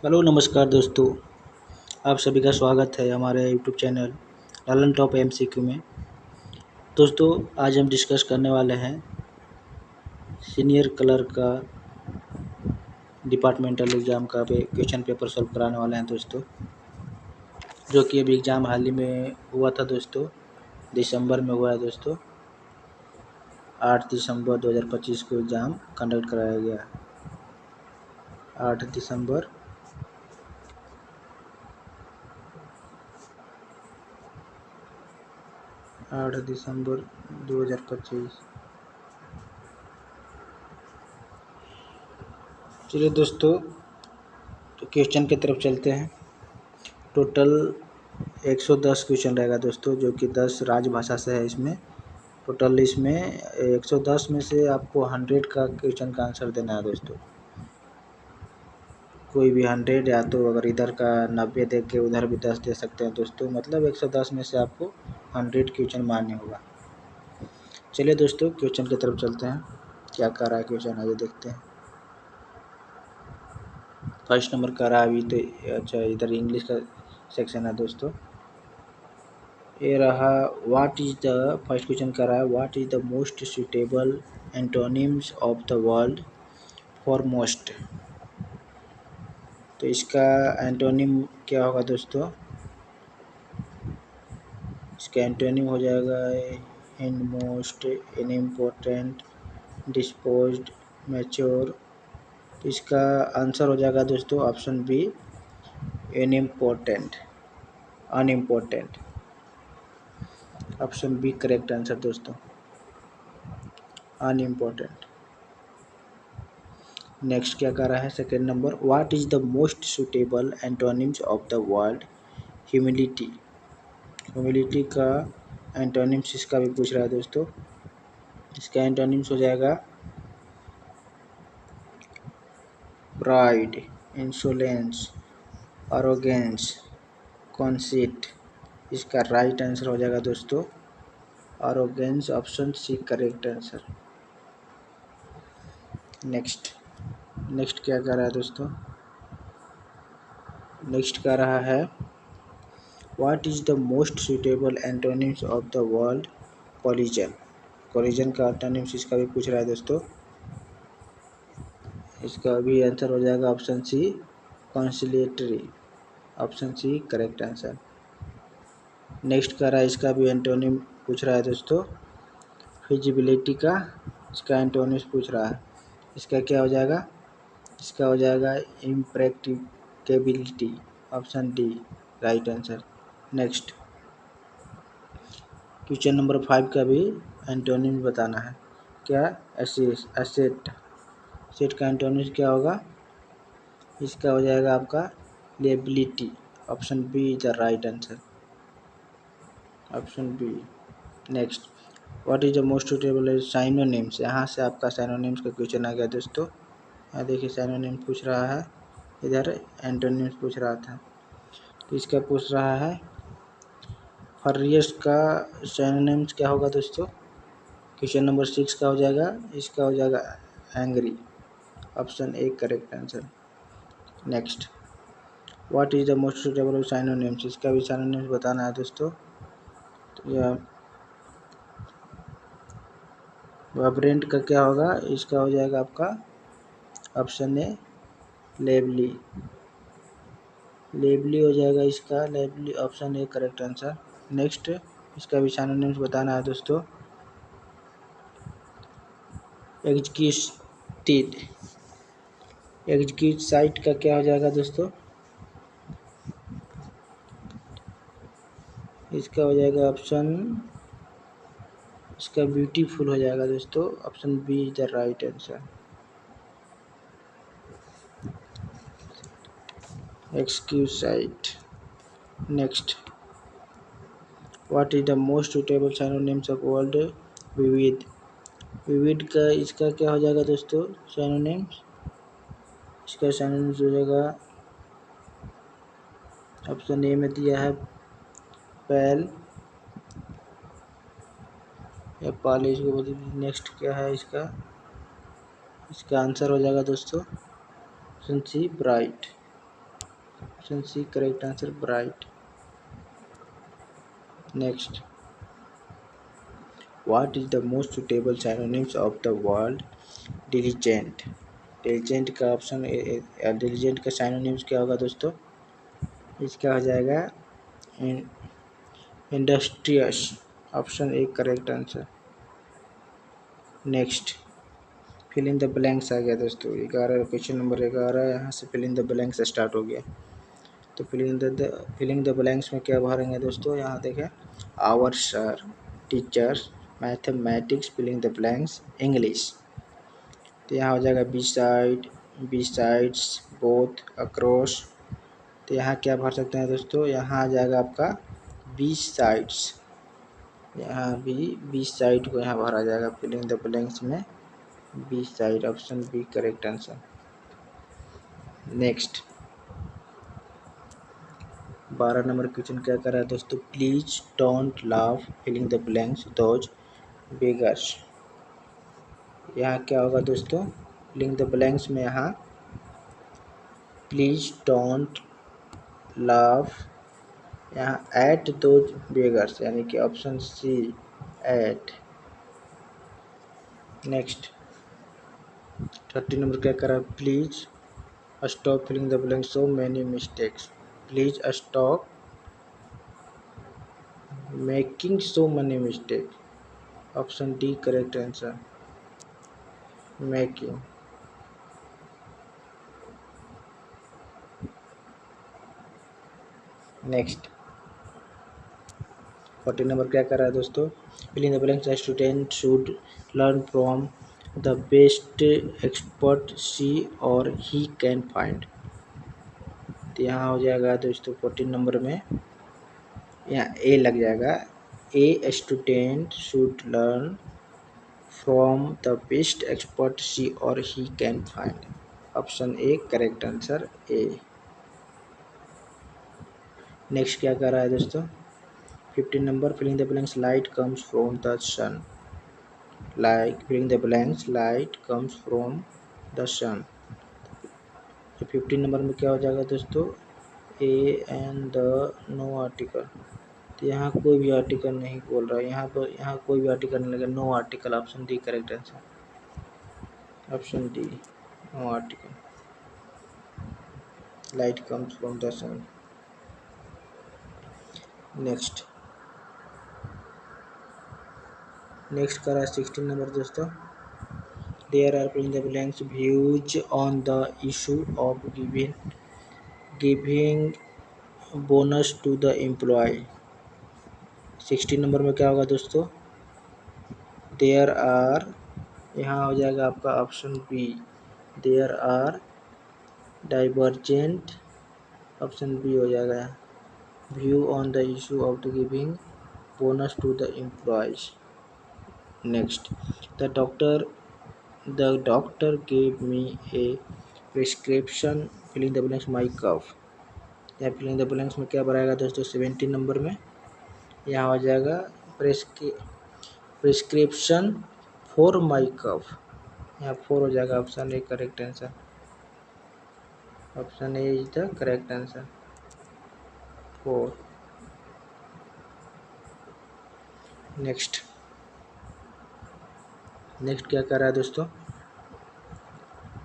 Hello नमस्कार दोस्तों। आप सभी का स्वागत है हमारे YouTube channel Lalan top MCQ में। दोस्तों, आज हम डिस्कस करने वाले हैं सीनियर क्लर्क का डिपार्टमेंटल एग्ज़ाम का क्वेश्चन पेपर सॉल्व कराने वाले हैं दोस्तों, जो कि अभी एग्ज़ाम हाल ही में हुआ था दोस्तों, दिसंबर में हुआ है दोस्तों। 8 दिसंबर 2025 को एग्ज़ाम कंडक्ट कराया गया। 8 दिसंबर 2025। चलिए दोस्तों, तो क्वेश्चन की तरफ चलते हैं। टोटल 110 क्वेश्चन रहेगा दोस्तों, जो कि 10 राजभाषा से है। इसमें टोटल इसमें 110 में से आपको 100 का क्वेश्चन का आंसर देना है दोस्तों। कोई भी 100, या तो अगर इधर का 90 दे के उधर भी 10 दे सकते हैं दोस्तों, मतलब 110 में से आपको 100 क्वेश्चन मारने होगा। चलिए दोस्तों, क्वेश्चन की तरफ चलते हैं। क्या कर रहा है क्वेश्चन, आइए देखते हैं। फर्स्ट नंबर कर रहा है अभी तो। अच्छा, इधर इंग्लिश का सेक्शन है दोस्तों। ये रहा, what is the first question कर रहा है, what is the most suitable antonyms of the word for most. तो इसका एंटोनिम क्या होगा दोस्तों? इसका एंटोनिम हो जाएगा innermost, in important, disposed, mature. तो इसका आंसर हो जाएगा दोस्तों option B, in important, unimportant. Option B correct answer दोस्तों, अनइम्पोर्टेंट। नेक्स्ट क्या कर रहा है, second number, what is the most suitable antonyms of the word humility. Humility का एंटोनिम्स इसका भी पूछ रहा है दोस्तों। इसका एंटोनिम्स हो जाएगा प्राइड, इंसोलेंस, अरोगेंस, कॉन्सीट। इसका राइट आंसर हो जाएगा दोस्तों arrogance, option C correct answer. Next क्या कर रहा है दोस्तों? नेक्स्ट कर रहा है, what is the most suitable antonyms of the word collision. Collision का एंटोनिम्स इसका भी पूछ रहा है दोस्तों। इसका भी आंसर हो जाएगा option C, conciliatory. Option C correct answer. Next कर रहा है, इसका भी एंटोनिम पूछ रहा है दोस्तों, फिजिबिलिटी का। इसका एंटोनिम्स पूछ रहा है। इसका क्या हो जाएगा? इसका हो जाएगा impracticability. Option D right answer. Next, question number 5 का भी एंटोनिम बताना है। क्या? एसेट। एसेट का एंटोनिम क्या होगा? इसका हो जाएगा आपका liability. Option B is the right answer, option B. Next, what is the most suitable synonyms. यहाँ से आपका साइनोनिम्स का क्वेश्चन आ गया दोस्तों। यहाँ देखिए साइनोनिम पूछ रहा है, इधर एंटोनिम्स पूछ रहा था। तो इसका पूछ रहा है, फरियस का साइनोनिम्स क्या होगा दोस्तों? क्वेश्चन नंबर 6 का हो जाएगा, इसका हो जाएगा angry. Option A correct answer. Next, what is the most suitable synonyms. इसका भी साइनोनिम्स बताना है दोस्तों। तो यह वाइब्रेंट का क्या होगा? इसका हो जाएगा आपका ऑप्शन ए लेवली। लेवली हो जाएगा इसका, lovely option A correct answer. Next, इसका भी साइनोनिम्स बताना है दोस्तों। एग्जीक्यूटेड, एग्जीक्यूट साइट का क्या हो जाएगा दोस्तों? इसका हो जाएगा ऑप्शन, इसका ब्यूटीफुल हो जाएगा दोस्तों। Option B is the right answer. Exquisite. Next, what is the most suitable synonyms of word vivid. Vivid का इसका क्या हो जाएगा दोस्तों साइनोनिम्स? इसका साइनोनिम्स हो जाएगा, ऑप्शन ए में दिया है पैल या पाली, इसको बोलते। नेक्स्ट क्या है इसका? इसका आंसर हो जाएगा दोस्तों option C bright. Option C correct answer bright. Next, what is the most suitable synonyms of the word diligent. Diligent का ऑप्शन डिलीजेंट का सिनोनिम्स क्या होगा दोस्तों, इसका हो जाएगा industrious. Option A correct answer. Next, fill in the blanks आ गया दोस्तों, 11 क्वेश्चन नंबर 11 यहाँ से fill in the blanks start हो गया। तो फिलिंग द ब्लैंक्स में क्या भरेंगे दोस्तों, यहाँ देखें, our sir, teachers, mathematics, filling the blanks, English. तो यहाँ हो जाएगा बी साइड्स, बोथ, अक्रॉस। तो यहाँ क्या भर सकते हैं दोस्तों, यहाँ आ जाएगा आपका बी साइड्स, यहाँ भी बी साइड को यहाँ भरा जाएगा फिलिंग द ब्लैंक्स में, B side, option B correct answer. Next, 12 number question क्या कर रहा है दोस्तों, please don't laugh filling the blanks those beggars. यहाँ क्या होगा दोस्तों, फिलिंग द ब्लैंक्स में यहाँ प्लीज डोंट लाफ, यहाँ एट दोज बेगर्स, यानी कि option C at. Next, 30 number क्या कर रहा है, please stop filling the blanks so many mistakes. Please stop making so many mistake, option D correct answer, making. Next, 40 number क्या कर रहा है दोस्तों, fill in the blanks student should learn from the best expert she और he can find. तो यहाँ हो जाएगा दोस्तों 14 नंबर में, यहाँ ए लग जाएगा, a student should learn from the best expert she और he can find, option A correct answer A. Next क्या कर रहा है दोस्तों, 15 नंबर, filling the blanks light comes from the sun. Like filling the blanks light comes from the sun. तो 15 नंबर में क्या हो जाएगा दोस्तों, a and the no article. तो यहाँ कोई भी आर्टिकल नहीं बोल रहा है, यहाँ कोई भी आर्टिकल नहीं लगा, no article, option D correct answer, option D no article, light comes from the sun. Next करा 16 नंबर दोस्तों, there are fill in the blanks views on the issue of giving bonus to the employ. 16 नंबर में क्या होगा दोस्तों, there are, यहाँ हो जाएगा आपका option B, there are divergent, option B हो जाएगा, view on the issue of the giving bonus to the employees. Next, the doctor gave me a prescription filling the blanks my cough। या filling the blanks में क्या भराएगा दोस्तों, 17 number में यहाँ हो जाएगा प्रिस्क्रिप्शन फॉर माई कफ, यहाँ 4 हो जाएगा, option A correct answer, option A is the correct answer, 4। Next क्या कर रहा है दोस्तों,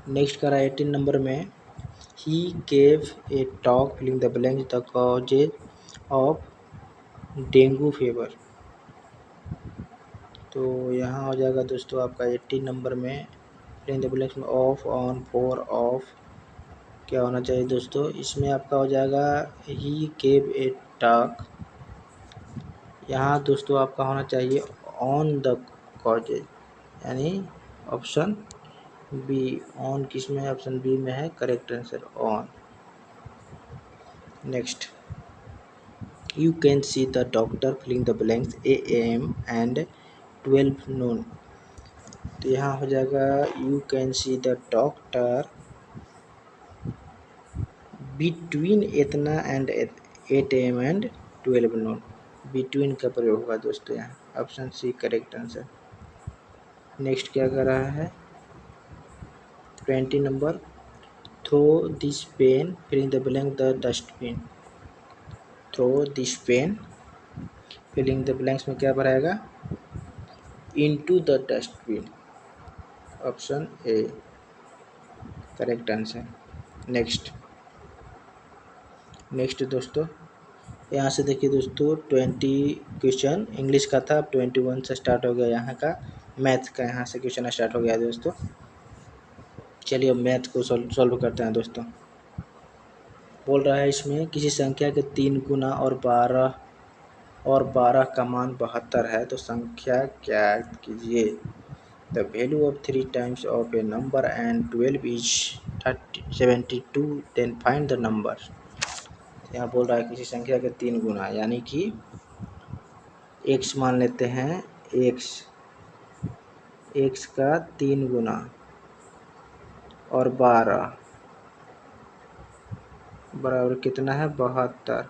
नेक्स्ट कर रहा है 18 नंबर में, he gave a talk filling the blanks the causes of dengue fever. तो यहाँ हो जाएगा दोस्तों आपका 18 नंबर में, फिलिंग द ब्लैंक्स में ऑफ, ऑन, फॉर, ऑफ क्या होना चाहिए दोस्तों, इसमें आपका हो जाएगा ही गेव ए टॉक, यहाँ दोस्तों आपका होना चाहिए ऑन द कॉजेज, यानी ऑप्शन बी, ऑन किस में है, ऑप्शन बी में है correct answer, on. Next, you can see the doctor filling the blanks AM and 12 noon. तो यहाँ हो जाएगा you can see the doctor between इतना and 8 AM and 12 noon, between का प्रयोग होगा दोस्तों यहाँ, option C correct answer. Next क्या कर रहा है, 20 नंबर, throw this pen filling the blank the dustbin. Throw this pen filling the blanks में क्या भराएगा, into the dustbin. Option A correct answer. Next दोस्तों, यहाँ से देखिए दोस्तों 20 क्वेश्चन इंग्लिश का था, अब 21 से स्टार्ट हो गया यहाँ का मैथ का, यहाँ से क्वेश्चन स्टार्ट हो गया दोस्तों। चलिए अब मैथ को सॉल्व करते हैं दोस्तों। बोल रहा है इसमें किसी संख्या के 3 गुना और 12 का मान 72 है तो संख्या क्या कीजिए। The value of 3 times of a number and 12 is 72, then find the number. यहाँ बोल रहा है किसी संख्या के 3 गुना, यानी कि x मान लेते हैं, x का 3 गुना और 12 बराबर कितना है, 72।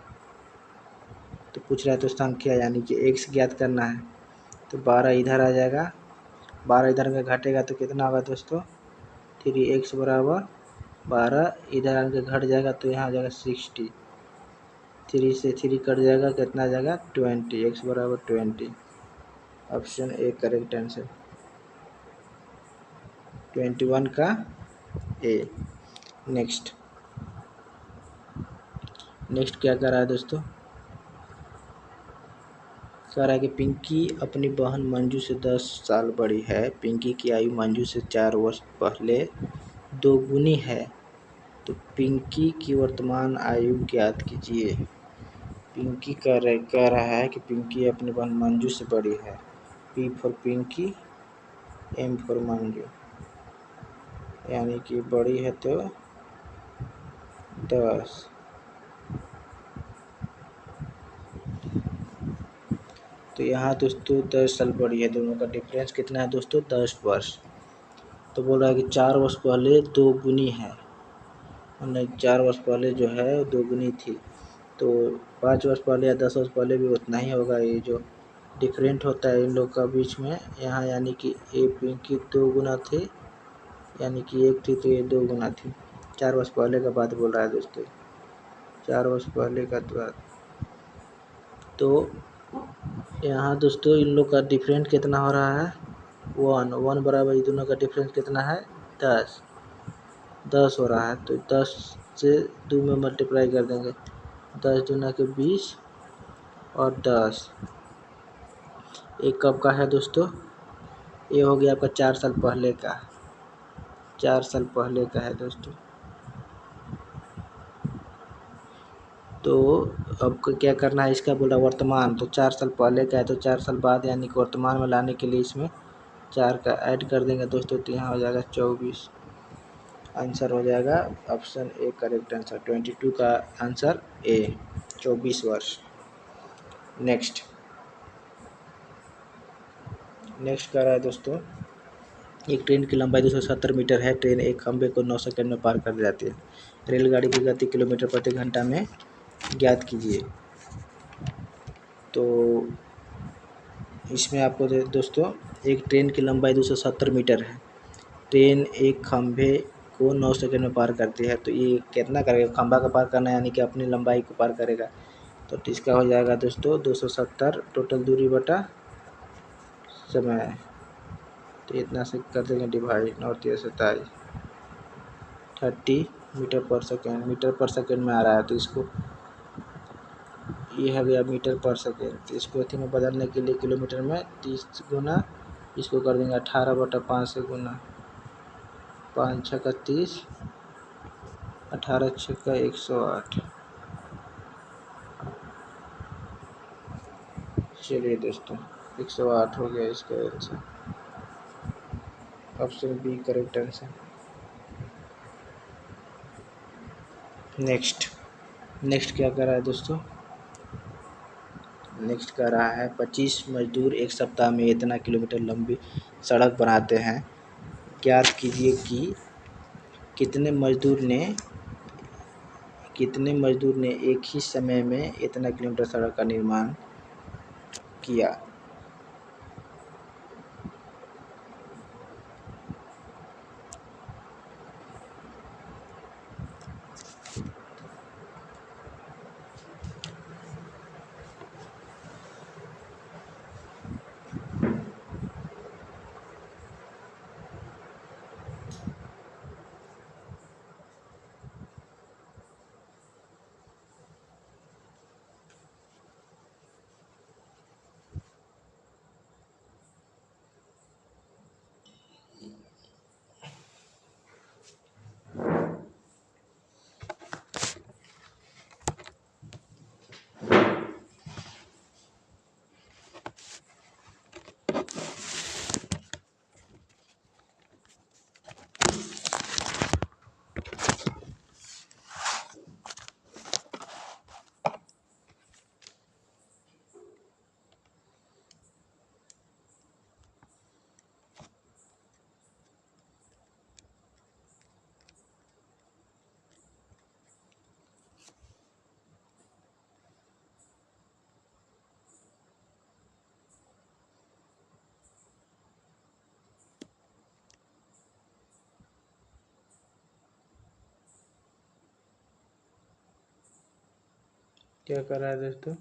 तो पूछ रहा है तो संख्या यानी कि x ज्ञात करना है, तो 12 इधर आ जाएगा, 12 इधर में घटेगा तो कितना होगा दोस्तों, 3x बराबर 12, इधर आके घट जाएगा तो यहाँ आ जाएगा 60, 3 से 3 कट जाएगा, कितना आ जाएगा 20, x बराबर 20। ऑप्शन ए करेक्ट आंसर, 21 का ए। नेक्स्ट क्या कर रहा है दोस्तों, कह रहा है कि पिंकी अपनी बहन मंजू से 10 साल बड़ी है। पिंकी की आयु मंजू से 4 वर्ष पहले दोगुनी है, तो पिंकी की वर्तमान आयु ज्ञात कीजिए। पिंकी कह रहा है कि पिंकी अपनी बहन मंजू से बड़ी है। P for Pinky, M for Manju, यानी कि बड़ी है तो 10। तो यहाँ दोस्तों 10 साल बड़ी है, दोनों का डिफरेंस कितना है दोस्तों, 10 वर्ष। तो बोल रहा है कि 4 वर्ष पहले दोगुनी है, मतलब 4 वर्ष पहले जो है दोगुनी थी, तो 5 वर्ष पहले या 10 वर्ष पहले भी उतना ही होगा। ये जो डिफरेंट होता है इन लोग का बीच में यहाँ, यानी कि ए पिंकी 2 गुना थी, यानी कि 1 थी तो ये 2 गुना थी। 4 वर्ष पहले का बात बोल रहा है दोस्तों, 4 वर्ष पहले का बात। तो यहाँ दोस्तों इन लोग का डिफरेंट कितना हो रहा है, 1 बराबर, ये दोनों का डिफरेंस कितना है, 10 हो रहा है। तो 10 से 2 में मल्टीप्लाई कर देंगे, 10 दूना के 20 और 10। एक कब का है दोस्तों, ये हो गया आपका 4 साल पहले का, 4 साल पहले का है दोस्तों। तो अब क्या करना है, इसका बोला वर्तमान, तो 4 साल पहले का है तो 4 साल बाद यानी कि वर्तमान में लाने के लिए इसमें 4 का ऐड कर देंगे दोस्तों, तो यहाँ हो जाएगा 24। आंसर हो जाएगा ऑप्शन ए करेक्ट आंसर, 22 का आंसर ए, 24 वर्ष। नेक्स्ट कर रहा है दोस्तों, एक ट्रेन की लंबाई 270 मीटर है। ट्रेन एक खंभे को 9 सेकंड में पार कर जाती है। रेलगाड़ी की गति किलोमीटर प्रति घंटा में ज्ञात कीजिए। तो इसमें आपको दोस्तों एक ट्रेन की लंबाई 270 मीटर है, ट्रेन एक खंभे को 9 सेकंड में पार करती है, तो ये कितना करेगा, खंभा का पार करना यानी कि अपनी लंबाई को पार करेगा। तो इसका हो जाएगा दोस्तों 270 टोटल दूरी बटा समय, तो इतना से कर देंगे डिवाइड, 9 3 27, 30 मीटर पर सेकेंड, मीटर पर सेकेंड में आ रहा है, तो इसको ये है गया मीटर पर सेकेंड, तो इसको अथी में बदलने के लिए किलोमीटर में 30 गुना इसको कर देंगे 18/5 से गुना, 5 6 का 30, 18 6 का 108। चलिए दोस्तों 108 हो गया इसका answer, option B correct answer. Next क्या कर रहा है दोस्तों, नेक्स्ट कर रहा है 25 मजदूर एक सप्ताह में इतना किलोमीटर लंबी सड़क बनाते हैं, ज्ञात कीजिए कि कितने मजदूर ने एक ही समय में इतना किलोमीटर सड़क का निर्माण किया। क्या कर रहा है दोस्तों,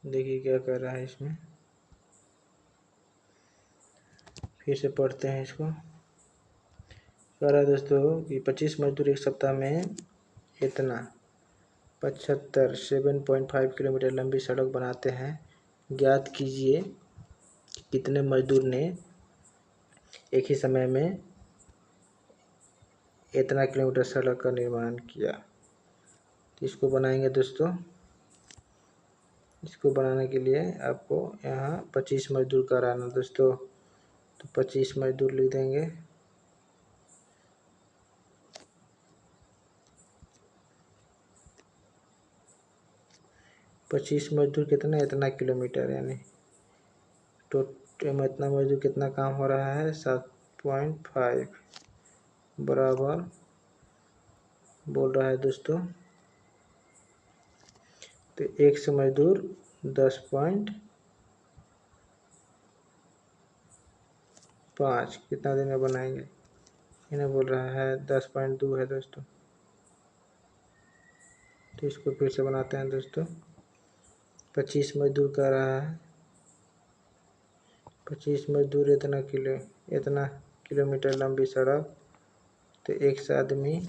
देखिए क्या कर रहा है इसमें। फिर से पढ़ते हैं इसको। कह रहा है दोस्तों कि 25 मजदूर एक सप्ताह में इतना 7.5 किलोमीटर लंबी सड़क बनाते हैं। ज्ञात कीजिए कि कितने मजदूर ने एक ही समय में इतना किलोमीटर सड़क का निर्माण किया। तो इसको बनाएंगे दोस्तों। इसको बनाने के लिए आपको यहाँ 25 मजदूर कराना दोस्तों। तो 25 मजदूर लिख देंगे। पच्चीस मजदूर कितना, इतना किलोमीटर, यानी इतना मजदूर कितना काम हो रहा है 7.5 बराबर बोल रहा है दोस्तों। तो एक से मजदूर 10.5 कितना दिन में बनाएंगे, इन्हें बोल रहा है 10.2 है दोस्तों। तो इसको फिर से बनाते हैं दोस्तों। 25 मजदूर कर रहा है, 25 मजदूर इतना किलोमीटर लंबी सड़क। तो एक से आदमी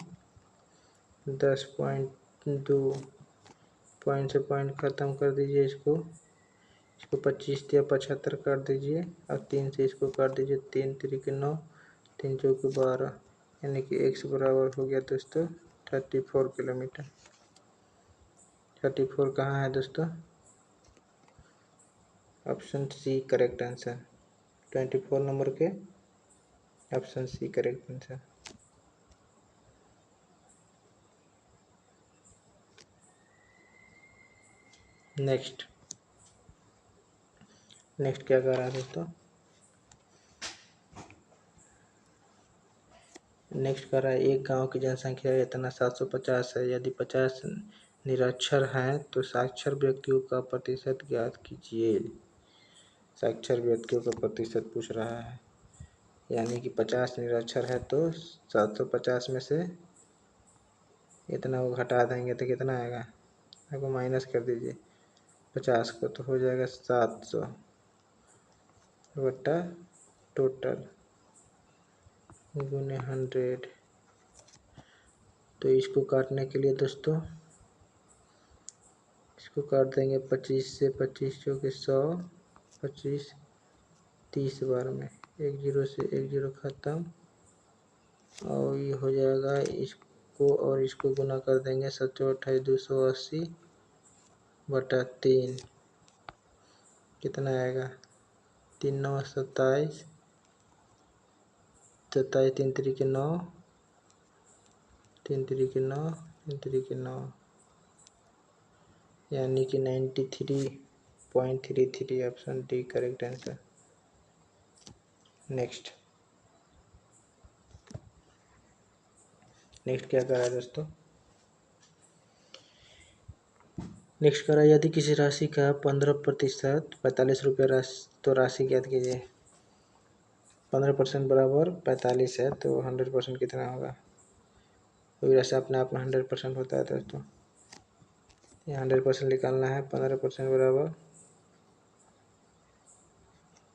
10.2 पॉइंट से पॉइंट ख़त्म कर दीजिए। इसको 25 या 75 कर दीजिए और 3 से इसको काट दीजिए। 3 3 9, 3 4 12, यानी कि x बराबर हो गया दोस्तों 34 किलोमीटर। 34 कहाँ है दोस्तों, option C correct answer. 24 number के option C correct answer. Next क्या कर रहा है दोस्तों, नेक्स्ट कर रहा है एक गांव की जनसंख्या इतना 750 है। यदि 50 निरक्षर हैं तो साक्षर व्यक्तियों का प्रतिशत ज्ञात कीजिए। साक्षर व्यक्तियों का प्रतिशत पूछ रहा है, यानी कि 50 निरक्षर है तो 750 में से इतना वो घटा देंगे तो कितना आएगा, आपको माइनस कर दीजिए 50 को, तो हो जाएगा 700 बटा टोटल गुने 100। तो इसको काटने के लिए दोस्तों इसको काट देंगे 25 से, 25 चौके 100, 25 30 बार में, एक जीरो से एक जीरो ख़त्म। और ये हो जाएगा, इसको और इसको गुना कर देंगे 7 280 बटा 3, कितना आएगा 3 9 27, 27 3 3 के 9, 3 3 के 9, 3 3 के 9, यानी कि 93.33 option D correct answer. Next क्या करा है दोस्तों, नेक्स्ट करा यदि किसी राशि का 15% 45 रुपये तो राशि ज्ञात कीजिए। 15% बराबर 45 है तो 100% कितना होगा। कोई राशि अपने आप में 100% होता है दोस्तों। ये 100% निकालना है। 15% बराबर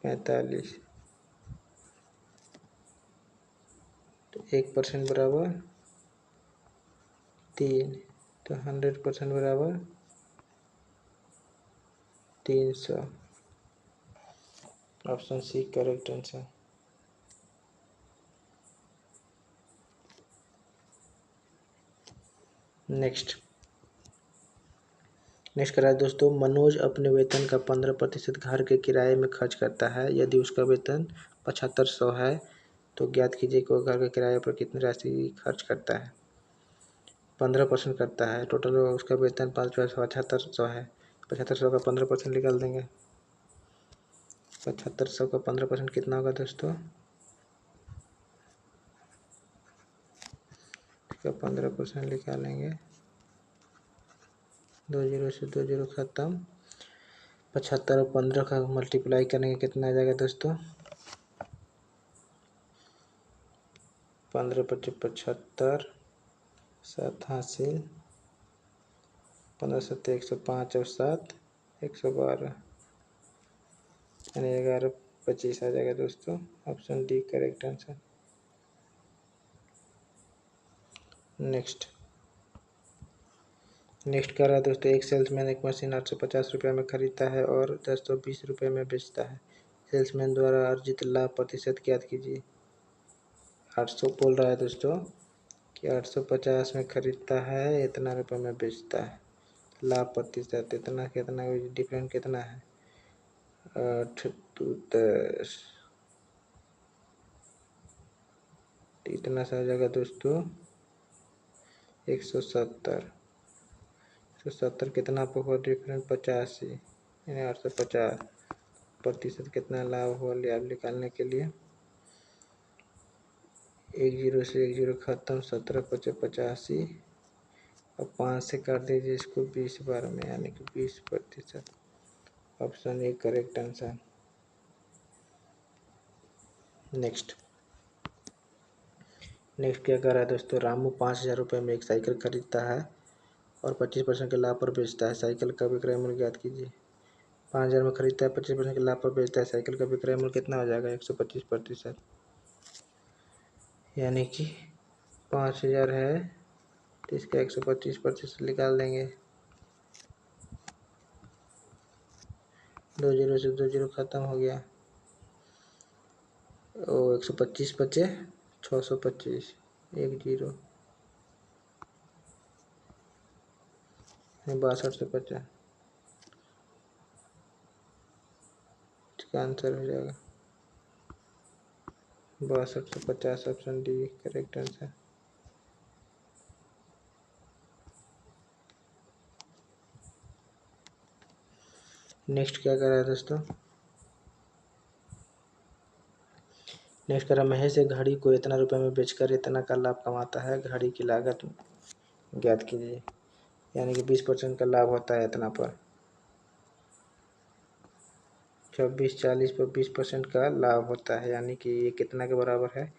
45, तो 1% बराबर 3, तो 100% बराबर 300, option C correct answer. Next करा दोस्तों, मनोज अपने वेतन का 15% घर के किराए में खर्च करता है। यदि उसका वेतन 7500 है तो ज्ञात कीजिए कि वह घर के किराए पर कितनी राशि खर्च करता है। 15% करता है, टोटल उसका वेतन 7500 है। 7500 का 15% निकाल देंगे। 7500 का 15% कितना होगा दोस्तों, इसका 15% निकालेंगे, 2 जीरो से 2 जीरो ख़त्म। 75 और 15 का मल्टीप्लाई करेंगे कितना आ जाएगा दोस्तों, 15 × 75 7 हासिल 15 7 105 और 7 112 यानी 11 25 आ जाएगा दोस्तों। Option D correct answer. Next कह रहा है दोस्तों, एक सेल्समैन एक मशीन 850 रुपये में खरीदता है और 1020 रुपये में बेचता है। सेल्समैन द्वारा अर्जित लाभ प्रतिशत ज्ञात कीजिए। 800 बोल रहा है दोस्तों कि 850 में खरीदता है, इतना रुपये में बेचता है। लाभ प्रतिशत इतना कितना डिफरेंट कितना है, 8 2 10 इतना सा आ जाएगा दोस्तों 170। 170 कितना पर हुआ डिफरेंट 85 यानी 850 प्रतिशत कितना लाभ हुआ लाभ निकालने के लिए। 1 जीरो से 1 जीरो खत्म, 17 पचे 85 और 5 से काट दीजिए इसको 20 बार में यानी कि 20%। Option A correct answer. Next क्या कर रहा है दोस्तों, रामू 5000 रुपये में एक साइकिल खरीदता है और 25% के लाभ पर बेचता है। साइकिल का विक्रय मूल्य ज्ञात कीजिए। 5000 में खरीदता है, 25% के लाभ पर बेचता है। साइकिल का विक्रय मूल्य कितना हो जाएगा 125%, यानी कि 5000 है तो इसका 125% निकाल देंगे। 2 जीरो से 2 जीरो खत्म हो गया और 125 बचे 625 1 जीरो 62 से 50 इसका आंसर हो जाएगा 62 से 50। Option D correct answer. Next क्या कर रहा है दोस्तों, नेक्स्ट कर रहा है, महेश एक घड़ी को इतना रुपए में बेचकर इतना का लाभ कमाता है। घड़ी की लागत ज्ञात कीजिए, यानी कि 20% का लाभ होता है इतना पर। 2440 पर 20% का लाभ होता है, यानी कि ये कितना के बराबर है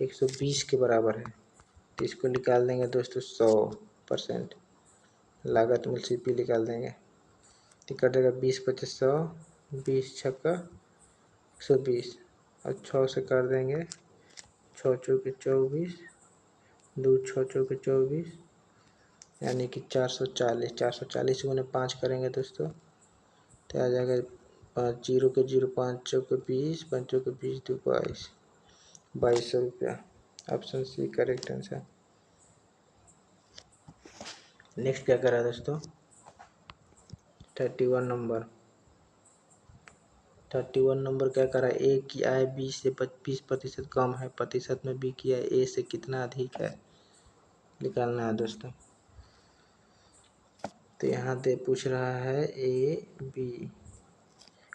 120 के बराबर है। तो इसको निकाल देंगे दोस्तों 100%, लागत मूल्य सीपी निकाल देंगे तो कटेगा 20 25 100, 20 छक्का 120 और 6 से कर देंगे 6 चौके 24, 2 6 चौके 24 यानी कि 440। 440 गुने 5 करेंगे दोस्तों तो आ जाएगा 5 जीरो के जीरो 5 चौके 20, 5 चौके 20 2 22 2200 रुपया। Option C correct answer. Next क्या करा दोस्तों, 31 नंबर क्या करा, ए की आय बी से 20% कम है, प्रतिशत में बी की आय ए से कितना अधिक है निकालना है दोस्तों। तो यहाँ दे पूछ रहा है ए बी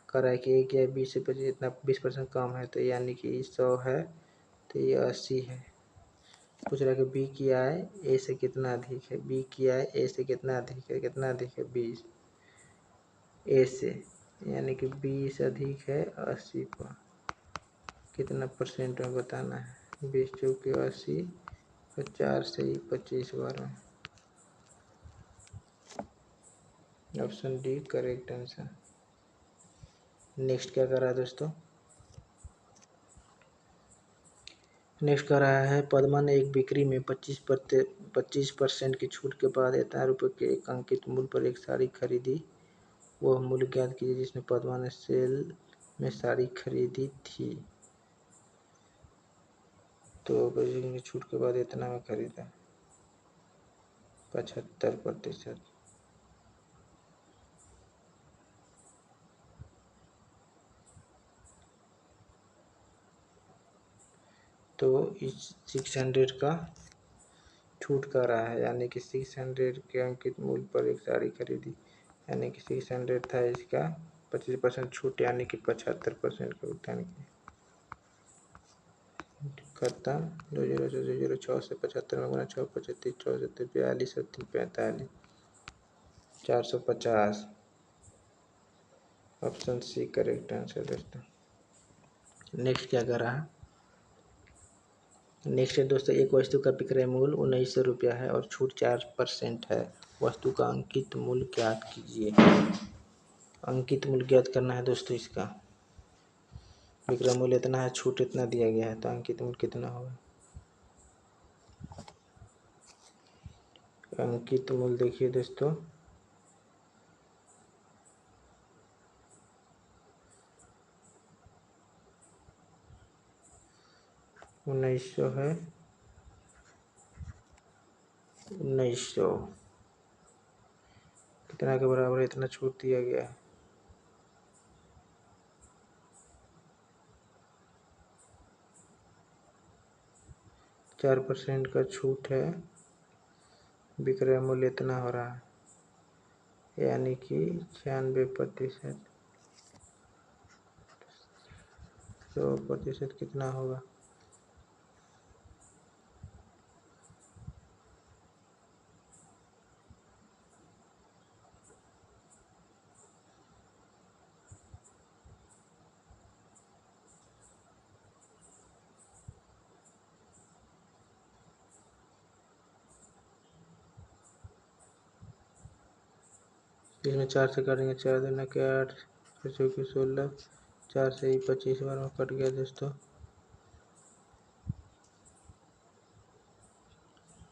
कह रहा है कि ए की आय बी से इतना 20% कम है, तो यानी कि 100 है तो ये 80 है। पूछ रहा है कि बी की आय ए से कितना अधिक है, बी की आय ए से कितना अधिक है, कितना अधिक है 20 ए से, यानी कि 20 अधिक है 80 पर, कितना परसेंट में बताना है। 20 चौके 80 और 4 से ही 25 बार में। Option D correct answer. Next क्या कर रहा है दोस्तों, नेक्स्ट कर रहा है, पद्मा ने एक बिक्री में 25% की छूट के बाद इतना रुपये के एक अंकित मूल्य पर एक साड़ी खरीदी। वह मूल्य ज्ञात कीजिए जिसमें पद्मा ने सेल में साड़ी खरीदी थी। तो की छूट के बाद इतना में खरीदा 75%। तो इस 600 का छूट कर रहा है, यानी कि 600 के अंकित मूल्य पर एक साड़ी खरीदी, यानी कि 600 था, इसका 25% छूट यानी कि 75% का भुगतान किया। खत्म। 2 जीरो से 2 जीरो 6 से 75 में गुना 6 25 6 से 42 और 3 45 450। ऑप्शन सी करेक्ट आंसर दोस्तों। नेक्स्ट क्या कर रहा है, नेक्स्ट है दोस्तों, एक वस्तु का विक्रय मूल्य 1900 रुपया है और छूट 4% है। वस्तु का अंकित मूल्य ज्ञात कीजिए। अंकित मूल्य ज्ञात करना है दोस्तों। इसका विक्रय मूल्य इतना है, छूट इतना दिया गया है, तो अंकित मूल्य कितना होगा। अंकित मूल्य देखिए दोस्तों, $1900 है। 1900 कितना के बराबर है, इतना छूट दिया गया है। चार % का छूट है, विक्रय मूल्य इतना हो रहा है, यानी कि 96%। 100% कितना होगा। इसमें 4 से काटेंगे, 4 दूना के 8, 4 चौके 16, 4 से ही 25 बार में कट गया दोस्तों।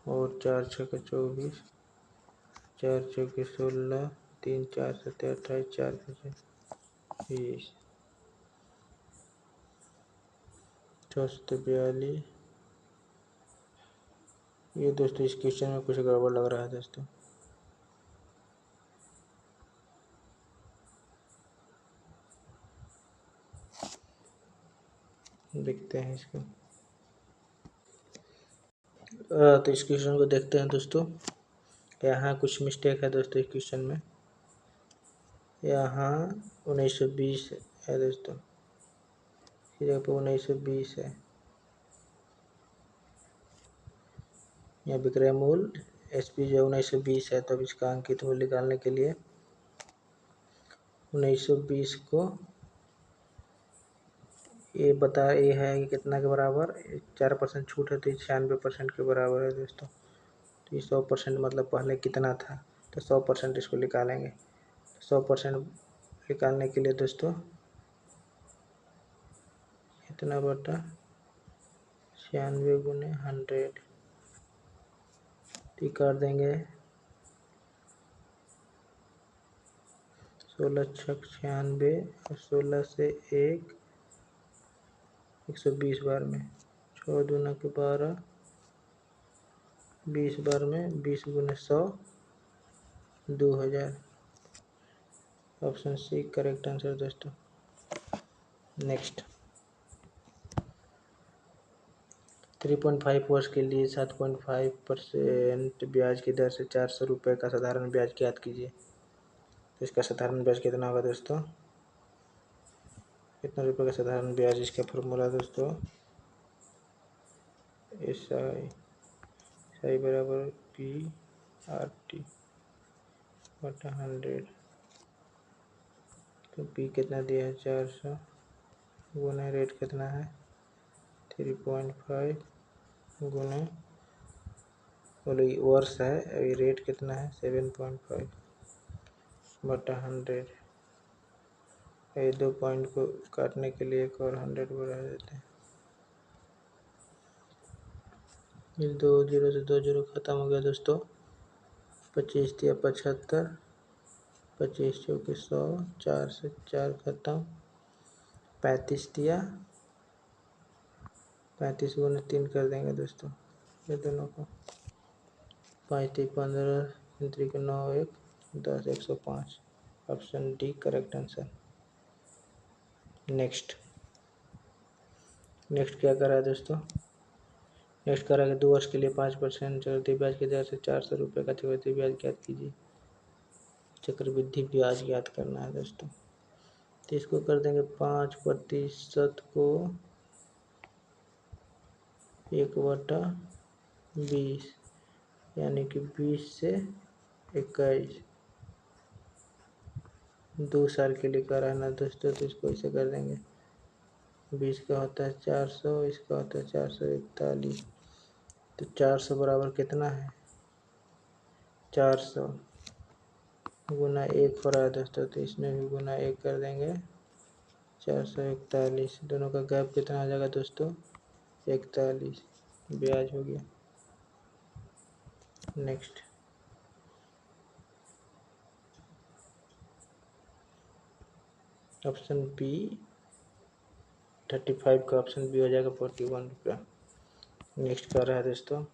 और 4 छक्के 24, 4 चौके 16, 3 4 7 28, 4 25 20, 442। ये दोस्तों इस क्वेश्चन में कुछ गड़बड़ लग रहा है दोस्तों। देखते हैं इसको। तो इस क्वेश्चन को देखते हैं दोस्तों। यहाँ कुछ मिस्टेक है दोस्तों इस क्वेश्चन में। यहाँ 1920 है दोस्तों, इस जगह पर 1920 है। यहाँ विक्रय मूल्य SP जो 1920 है, तब इसका अंकित मूल्य निकालने के लिए 1920 को ये है कि कितना के बराबर, 4% छूट है तो 96% के बराबर है दोस्तों। तो ये 100% मतलब पहले कितना था, तो 100% इसको निकालेंगे। 100% निकालने के लिए दोस्तों इतना बटा 96 गुने 100 कर देंगे। 16 छक 96 और 16 से 120 बार में, 6 दूना के 12, 20 बार में 20 गुने 100, 2000। ऑप्शन सी करेक्ट आंसर दोस्तों। नेक्स्ट, 3.5 वर्ष के लिए 7.5% ब्याज की दर से 400 रुपये का साधारण ब्याज ज्ञात कीजिए। तो इसका साधारण ब्याज कितना होगा दोस्तों। कितना रुपये का साधारण ब्याज, इसका फॉर्मूला दोस्तों SI बराबर PRT बटा 100। तो P कितना दिया है 400 गुना रेट कितना है 3.5 गुना, बोलो वर्ष है, अभी रेट कितना है 7.5 बटा 100। ये 2 पॉइंट को काटने के लिए एक और 100 बढ़ा देते हैं। ये 2 जीरो से 2 जीरो खत्म हो गया दोस्तों। 25 दिया 75, 25 चौके 100, 4 से 4 खत्म, 35 दिया, 35 गुने 3 कर देंगे दोस्तों ये दोनों को। 5 3 15, 3 के 9 1 10, 105। Option D correct answer. Next क्या कर रहा है दोस्तों। नेक्स्ट कर रहा है कि 2 वर्ष के लिए 5% चक्रवृद्धि ब्याज की दर से 400 रुपये का चक्रवृद्धि ब्याज ज्ञात कीजिए। चक्रवृद्धि ब्याज ज्ञात करना है दोस्तों। तो इसको कर देंगे 5% को 1/20, यानी कि 20 से 21, 2 साल के लिए कर रहा है ना दोस्तों। तो इसको ऐसे कर देंगे 20 का होता है 400, इसका होता है 441। तो 400 बराबर कितना है, 400 गुना 1 हो रहा है दोस्तों, तो इसमें भी गुना 1 कर देंगे। 441, दोनों का गैप कितना आ जाएगा दोस्तों, 41 ब्याज हो गया। नेक्स्ट ऑप्शन बी 35 का ऑप्शन बी हो जाएगा 41 रुपया। नेक्स्ट कर रहा है दोस्तों,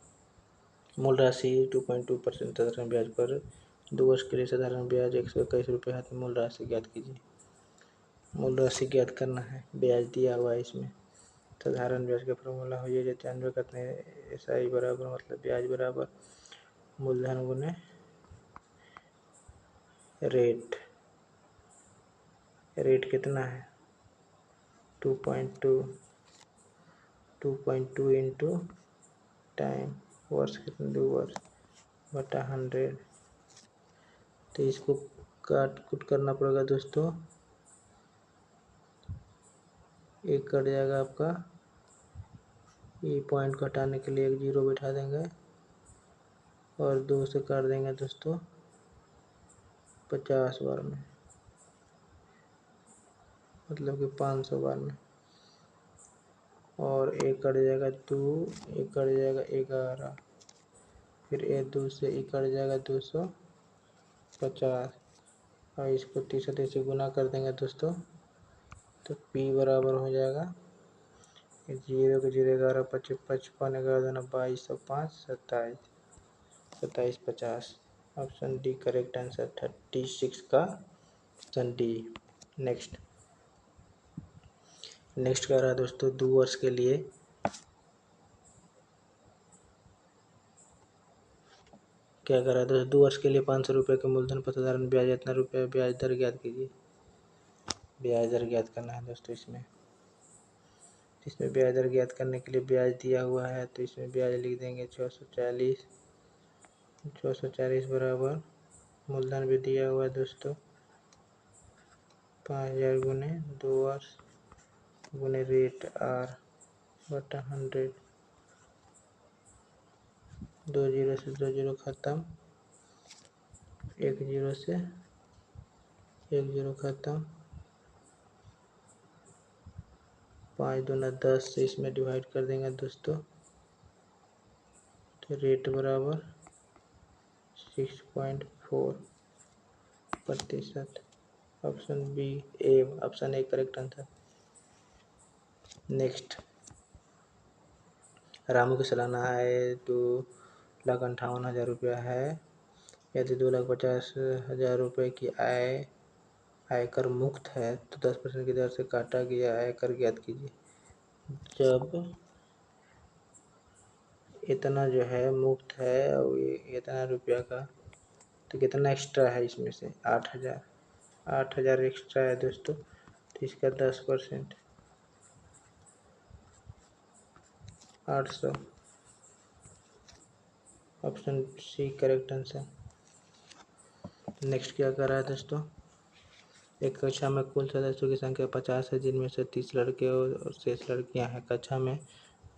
मूल राशि 2.2% साधारण ब्याज पर 2 वर्ष के लिए साधारण ब्याज 121 रुपये है, तो मूल राशि ज्ञात कीजिए। मूल राशि ज्ञात करना है, ब्याज दिया हुआ है इसमें। साधारण ब्याज का फॉर्मूला हो, ये 95 करते हैं SI बराबर, मतलब ब्याज बराबर मूलधन गुने रेट। रेट कितना है 2.2 इंटू टाइम, वर्ष कितने 2 वर्ष बटा 100। तो इसको काट कुट करना पड़ेगा दोस्तों, एक कट जाएगा आपका, ये पॉइंट को हटाने के लिए एक जीरो बिठा देंगे और 2 से काट देंगे दोस्तों 50 बार में, मतलब कि 500 बार में। और एक कट जाएगा 2, एक कट जाएगा 11, फिर एक 2 से एक कट जाएगा 250, और इसको 30 से गुना कर देंगे दोस्तों, तो P बराबर हो जाएगा 0 के 0 11 55 55 11 दूना 22 और 5 27 27 50। ऑप्शन डी करेक्ट आंसर 36 का ऑप्शन डी। नेक्स्ट कर रहा है दोस्तों, 2 वर्ष के लिए क्या कर रहा है दोस्तों, 2 वर्ष के लिए 500 रुपये के मूलधन पर साधारण ब्याज इतना रुपये ब्याज दर ज्ञात कीजिए। ब्याज दर ज्ञात करना है दोस्तों इसमें ब्याज दर ज्ञात करने के लिए ब्याज दिया हुआ है, तो इसमें ब्याज लिख देंगे 640 बराबर मूलधन भी दिया हुआ है दोस्तों 5000 गुने 2 वर्ष गुने रेट R बटा 100। 2 जीरो से 2 जीरो खत्म, 1 जीरो से 1 जीरो खत्म, 5 दूना 10 से इसमें डिवाइड कर देंगे दोस्तों, तो रेट बराबर 6.4%। Option B A, option A correct answer. Next, Ramu की सालाना आय 2,58,000 रुपया है। यदि 2,50,000 रुपये की आय आयकर मुक्त है तो 10% की दर से काटा गया आयकर ज्ञात कीजिए। जब इतना जो है मुक्त है और इतना रुपया का, तो कितना एक्स्ट्रा है इसमें से 8,000 एक्स्ट्रा है दोस्तों, तो इसका 10% 800। Option C correct answer. Next क्या कर रहा है दोस्तों, एक कक्षा में कुल सदस्यों की संख्या 50 है, जिनमें से 30 लड़के और शेष लड़कियां हैं। कक्षा में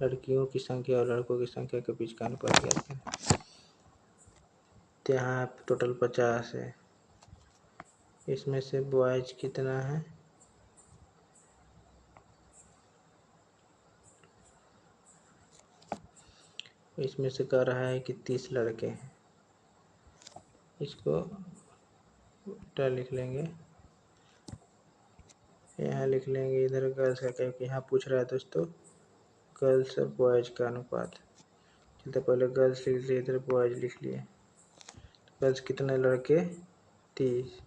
लड़कियों की संख्या और लड़कों की संख्या के बीच का अनुपात ज्ञात करें। तो यहाँ टोटल 50 है, इसमें से बॉयज कितना है, इसमें से कह रहा है कि 30 लड़के हैं, इसको उल्टा लिख लेंगे, यहाँ लिख लेंगे इधर गर्ल्स का, क्योंकि यहाँ पूछ रहा है दोस्तों गर्ल्स और बॉयज का अनुपात। चलते पहले गर्ल्स लिख लिए, इधर बॉयज लिख लिए। गर्ल्स कितने लड़के 30,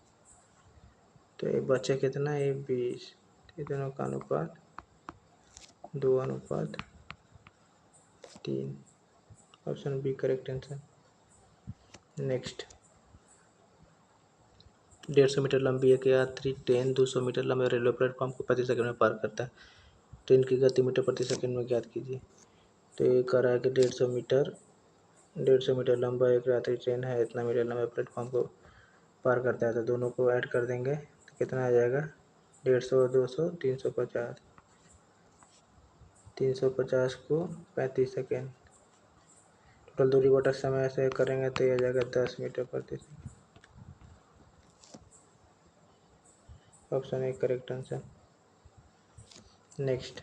तो ये बच्चे कितना ये 20, तो दोनों का अनुपात 2:3। Option B correct answer. Next, 150 metre लंबी एक यात्री ट्रेन 200 मीटर लंबे रेलवे प्लेटफॉर्म को प्रति सेकंड में पार करता है। ट्रेन की गति मीटर प्रति सेकंड में ज्ञात कीजिए। तो ये कह रहा है कि 150 मीटर लंबा एक यात्री ट्रेन है, इतना मीटर लंबे प्लेटफॉर्म को पार करता है, तो दोनों को ऐड कर देंगे तो कितना आ जाएगा 150 और 200 350। 350 को 35 सेकेंड। टोटल दूरी बटा समय से करेंगे तो यह आ जाएगा 10 मीटर प्रति second. Option A correct answer. Next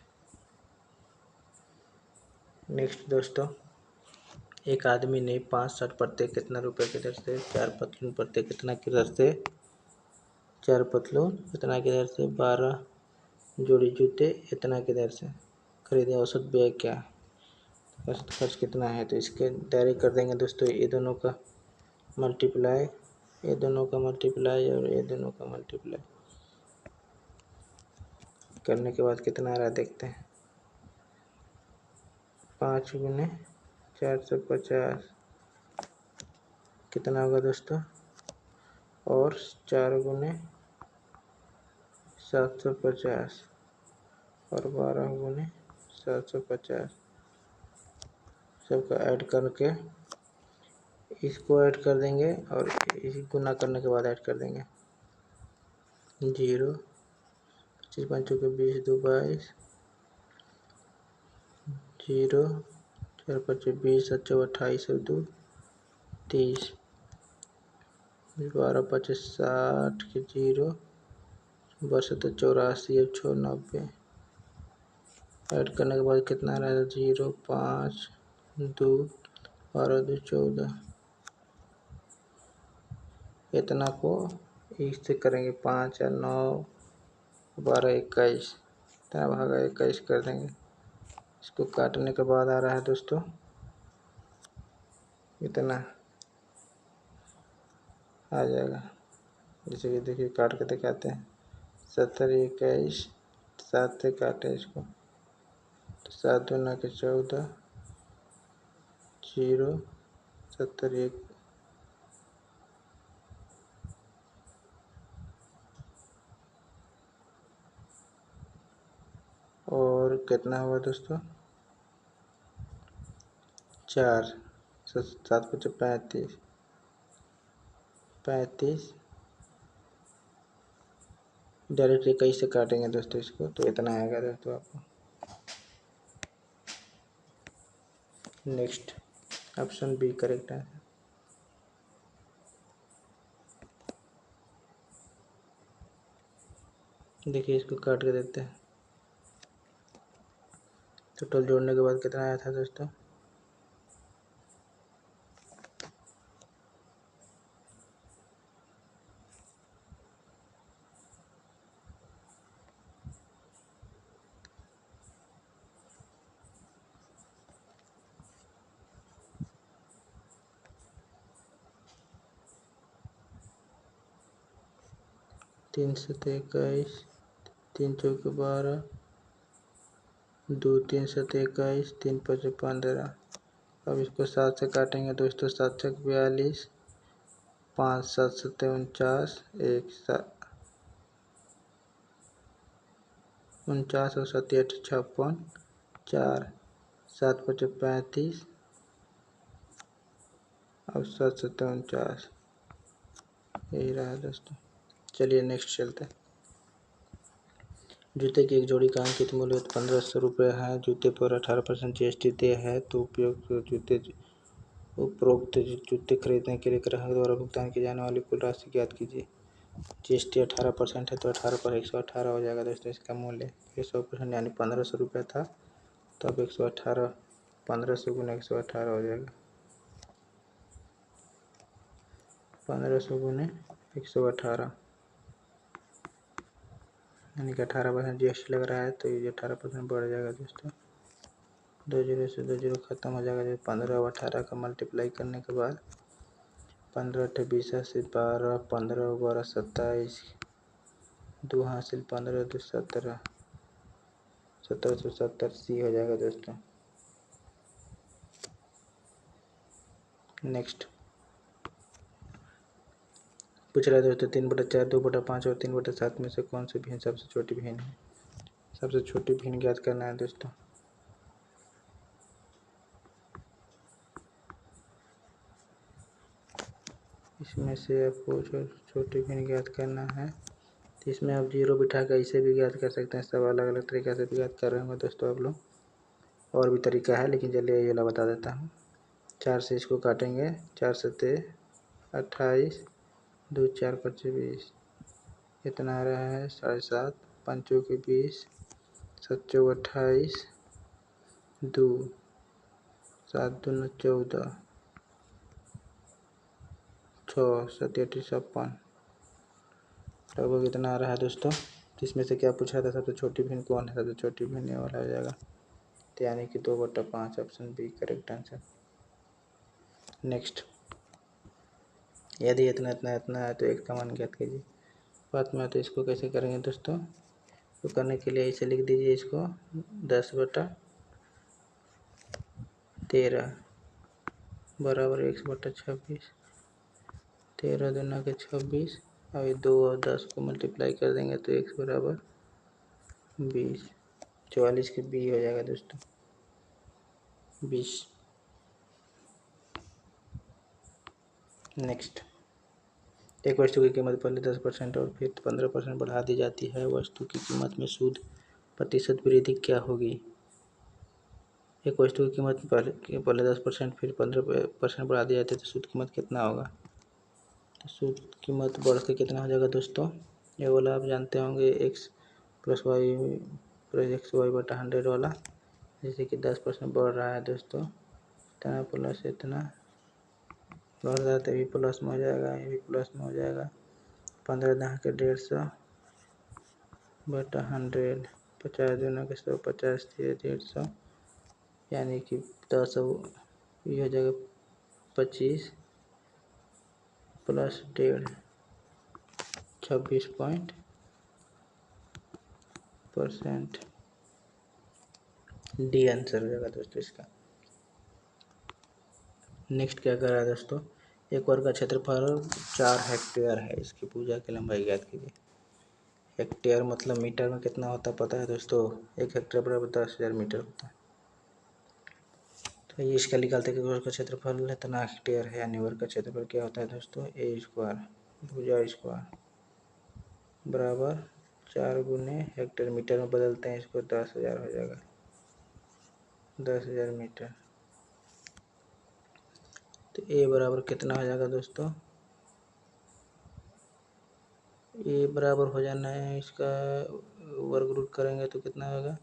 दोस्तों, एक आदमी ने 5 शर्ट प्रत्येक कितना रुपए की दर से, 4 पतलून प्रत्येक कितना की दर से, 4 पतलून इतना की दर से, 12 जोड़ी जूते इतना की दर से खरीदे। औसत व्यय क्या है, औसत खर्च कितना है? तो इसके डायरेक्ट कर देंगे दोस्तों, ये दोनों का मल्टीप्लाई, ये दोनों का मल्टीप्लाई और ये दोनों का मल्टीप्लाई करने के बाद कितना आ रहा है देखते हैं। 5 गुने 450 कितना होगा दोस्तों, और 4 गुने 750 और 12 गुने 750 सबका ऐड करके इसको ऐड कर देंगे और इसी गुना करने के बाद ऐड कर देंगे। 0, 25 5 के 20 2 22, 0 4 5 20 7 28 और 2 30, 12 5 60 के 0 बस 84 और 6 90 ऐड करने के बाद कितना आ रहा है? 0 5 2 12 2 14, इतना को इससे करेंगे 5 और 9 12 21, इतना भागा 21 कर देंगे। इसको काटने के बाद आ रहा है दोस्तों इतना आ जाएगा, जैसे कि देखिए काट के दिखाते हैं। 70 21 7 से काटे इसको तो 7 दूना के 14, 0 70 1 और कितना हुआ दोस्तों 4 7 5 35 35 डायरेक्ट 21 से काटेंगे दोस्तों इसको तो इतना आएगा दोस्तों आपको। नेक्स्ट ऑप्शन बी करेक्ट है। देखिए इसको काट के देते हैं, टोटल जोड़ने के बाद कितना आया था दोस्तों 3 7 21 3 चौके 12 2 3 7 21 3 5 15। अब इसको 7 से काटेंगे दोस्तों, 7 छक 42 5 7 7 49 1 49 और 7 8 56 4 7 5 35 और 7 7 49, यही रहा दोस्तों। चलिए नेक्स्ट चलते हैं। जूते की एक जोड़ी का अंकित मूल्य 1500 रुपये है। जूते पर 18% GST देय है, तो उपरोक्त जूते खरीदने के लिए ग्राहक द्वारा भुगतान की जाने वाली कुल राशि ज्ञात कीजिए। GST 18% है तो 18 पर 118 हो जाएगा दोस्तों इसका मूल्य। 100% यानी 1500 रुपये था, तो अब 118 1500 गुना 118 हो जाएगा। 1500 गुने 118 यानी कि 18% GST लग रहा है, तो ये 18% बढ़ जाएगा दोस्तों। 2 जीरो से 2 जीरो खत्म हो जाएगा। जब 15 और 18 का मल्टीप्लाई करने के बाद 15 8 20 से 12 15 12 27 2 हासिल 15 2 17 1770 सी हो जाएगा दोस्तों। नेक्स्ट पूछ रहा है दोस्तों 3/4 2/5 और 3/7 में से कौन सी भिन्न सबसे छोटी भिन्न है। सबसे छोटी भिन्न ज्ञात करना है दोस्तों। इसमें से आपको छोटी भिन्न ज्ञात करना है, तो इसमें आप जीरो बिठा कर इसे भी ज्ञात कर सकते हैं। सब अलग अलग तरीक़े से भी ज्ञात कर रहे होंगे दोस्तों आप लोग। और भी तरीका है, लेकिन चलिए ये वाला बता देता हूँ। 4 से इसको काटेंगे, 4 सत्ते 28, 2 4 5 20, कितना आ रहा है 7.5, 5 चौके 20, 7 चौके 28, 2 7 दूनी 14, 6 7 8 56, लगभग इतना आ रहा है दोस्तों। तो इसमें से क्या पूछा था, सबसे छोटी भिन्न कौन है? सबसे छोटी भिन्न ये वाला हो जाएगा, तो यानी कि 2/5, option B correct answer. Next, यदि इतना इतना इतना है तो एक का मान ज्ञात कीजिए। बात में तो इसको कैसे करेंगे दोस्तों? तो करने के लिए इसे लिख दीजिए, इसको 10/13 बराबर 1/26, 13 दूना के 26, अभी 2 और 10 को मल्टीप्लाई कर देंगे तो x बराबर 20, 44 के बी हो जाएगा दोस्तों, 20। नेक्स्ट, एक वस्तु की कीमत पहले 10% और फिर 15% बढ़ा दी जाती है, वस्तु की कीमत में शुद्ध प्रतिशत वृद्धि क्या होगी? एक वस्तु की कीमत पहले 10% फिर 15% बढ़ा दी जाती है, तो शुद्ध कीमत कितना होगा? तो शुद्ध कीमत बढ़ के कितना हो जाएगा दोस्तों? ये वाला आप जानते होंगे, x + y/100 वाला, जैसे कि 10% बढ़ रहा है दोस्तों, इतना प्लस इतना बढ़ रहा है, तो भी प्लस में हो जाएगा, ये भी प्लस में हो जाएगा। 15 10 के 150/100, 50 दूना के 100, 50 3 150, यानी कि 10 ये हो जाएगा 25 + 1.5, 26% डी आंसर हो जाएगा दोस्तों इसका। नेक्स्ट क्या कर रहा है दोस्तों? एक वर्ग का क्षेत्रफल 4 हेक्टेयर है, इसकी भुजा की लंबाई ज्ञात कीजिए। हेक्टेयर मतलब मीटर में कितना होता है पता है दोस्तों? 1 हेक्टेयर बराबर 10,000 मीटर होता है। तो ये इसका निकालते कि वर्ग का क्षेत्रफल इतना हेक्टेयर है, यानी वर्ग का क्षेत्रफल क्या होता है दोस्तों? a² भुजा स्क्वायर बराबर 4 गुने हेक्टेयर, मीटर में बदलते हैं इसको, 10,000 हो जाएगा, 10,000 मीटर। तो a बराबर कितना हो जाएगा दोस्तों? a बराबर हो जाना है इसका, वर्ग रूट करेंगे तो कितना होगा?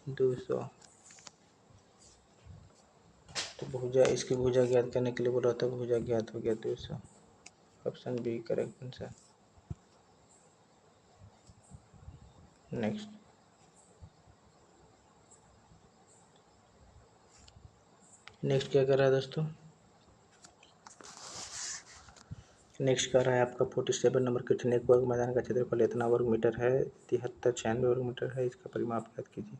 200। तो भुजा, इसकी भुजा ज्ञात करने के लिए बोला था, भुजा ज्ञात हो गया 200, option B correct answer. Next, next क्या कर रहा है दोस्तों? नेक्स्ट कर रहा है आपका 47 नंबर क्वेश्चन। एक वर्ग मैदान का क्षेत्रफल इतना वर्ग मीटर है, 7396 वर्ग मीटर है, इसका परिमाप ज्ञात कीजिए।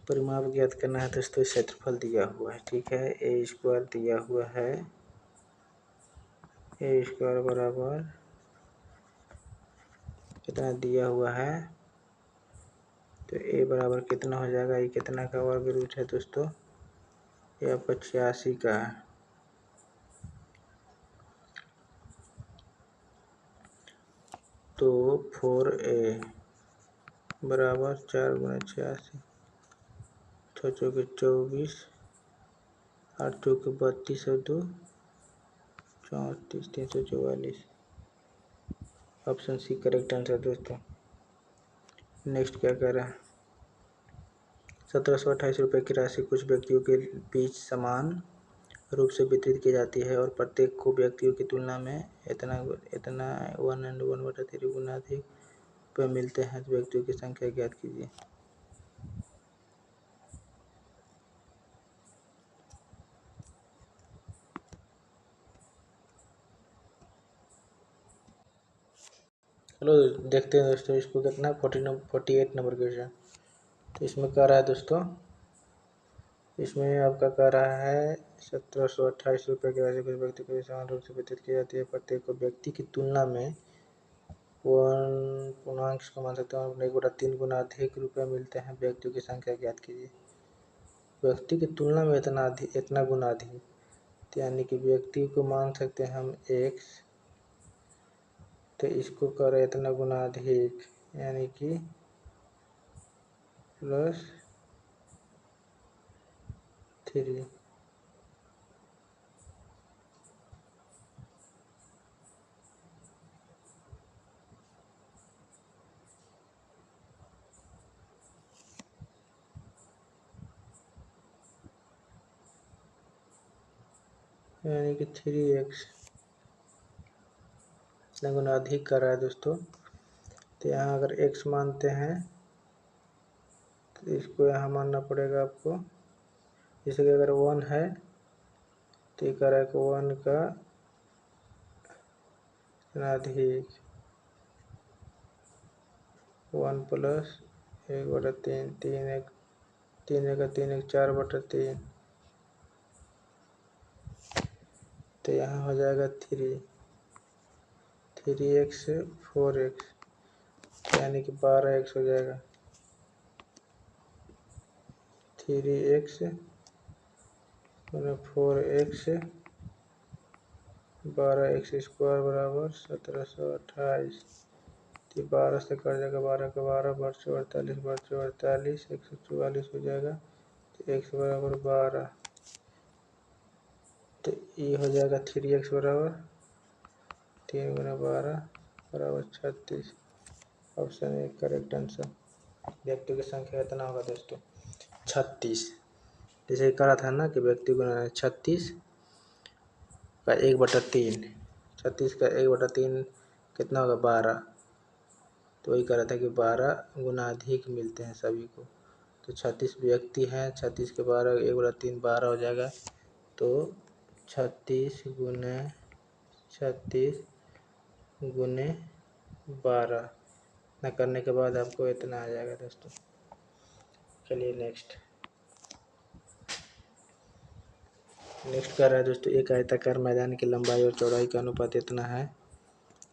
परिमाप ज्ञात करना है दोस्तों, क्षेत्रफल दिया हुआ है, ठीक है, a² दिया हुआ है, a² बराबर कितना दिया हुआ है, तो a बराबर कितना हो जाएगा? ये कितना का वर्ग रूट है दोस्तों? ये 85 का है। तो 4a बराबर 4 गुना 86, 6 चौके 24, 8 चौके 32 और 2 34, 344, ऑप्शन सी करेक्ट आंसर दोस्तों। नेक्स्ट क्या कह रहा है? 1728 रुपये की राशि कुछ व्यक्तियों के बीच समान रूप से वितरित की जाती है और प्रत्येक को व्यक्तियों की तुलना में इतना इतना 1/1/3 गुना अधिक रुपये मिलते हैं, तो व्यक्तियों की संख्या ज्ञात कीजिए। चलो देखते हैं दोस्तों, इसको कितना 48 नंबर क्वेश्चन। तो इसमें कह रहा है दोस्तों, इसमें आपका कह रहा है 1728 रुपये की राशि कुछ व्यक्ति को समान रूप से वितरित की जाती है, प्रत्येक को व्यक्ति की तुलना में पूर्णांक को मान सकते हैं, 1/3 गुना अधिक रुपये मिलते हैं, व्यक्तियों की संख्या ज्ञात कीजिए। व्यक्ति की तुलना में इतना गुना अधिक, तो यानी कि व्यक्ति को मान सकते हैं हम x, तो इसको करें इतना गुना अधिक, यानी कि प्लस 3 यानी कि 3x गुना अधिक कर रहा है दोस्तों। तो यहाँ अगर x मानते हैं तो इसको यहाँ मानना पड़ेगा आपको। जैसे कि अगर 1 है तो ये कर रहा है कि 1 का अधिक 1 प्लस 1/3 3 का 3 4/3। तो यहाँ हो जाएगा 3x 4x यानी कि 12x हो जाएगा। 3x 4x 12x स्क्वायर बराबर 1728। तो 12 से कट जाएगा, 12 का 12 बच्चों 48 बच्चों 48 144 हो जाएगा। तो x बराबर 12। तो ये हो जाएगा 3x बराबर 3 गुना 12 बराबर 36। Option A correct answer. व्यक्तियों की संख्या कितना होगा दोस्तों? 36। जैसे करा था ना कि व्यक्ति गुना 36 का 1/3। 36 का 1/3 कितना होगा? 12। तो वही करा था कि 12 गुना अधिक मिलते हैं सभी को। तो 36 व्यक्ति हैं, 36 के 12 1/3 12 हो जाएगा। तो 36 गुने 12 न करने के बाद आपको इतना आ जाएगा दोस्तों। चलिए नेक्स्ट कर रहा है दोस्तों। एक आयताकार मैदान की लंबाई और चौड़ाई का अनुपात इतना है।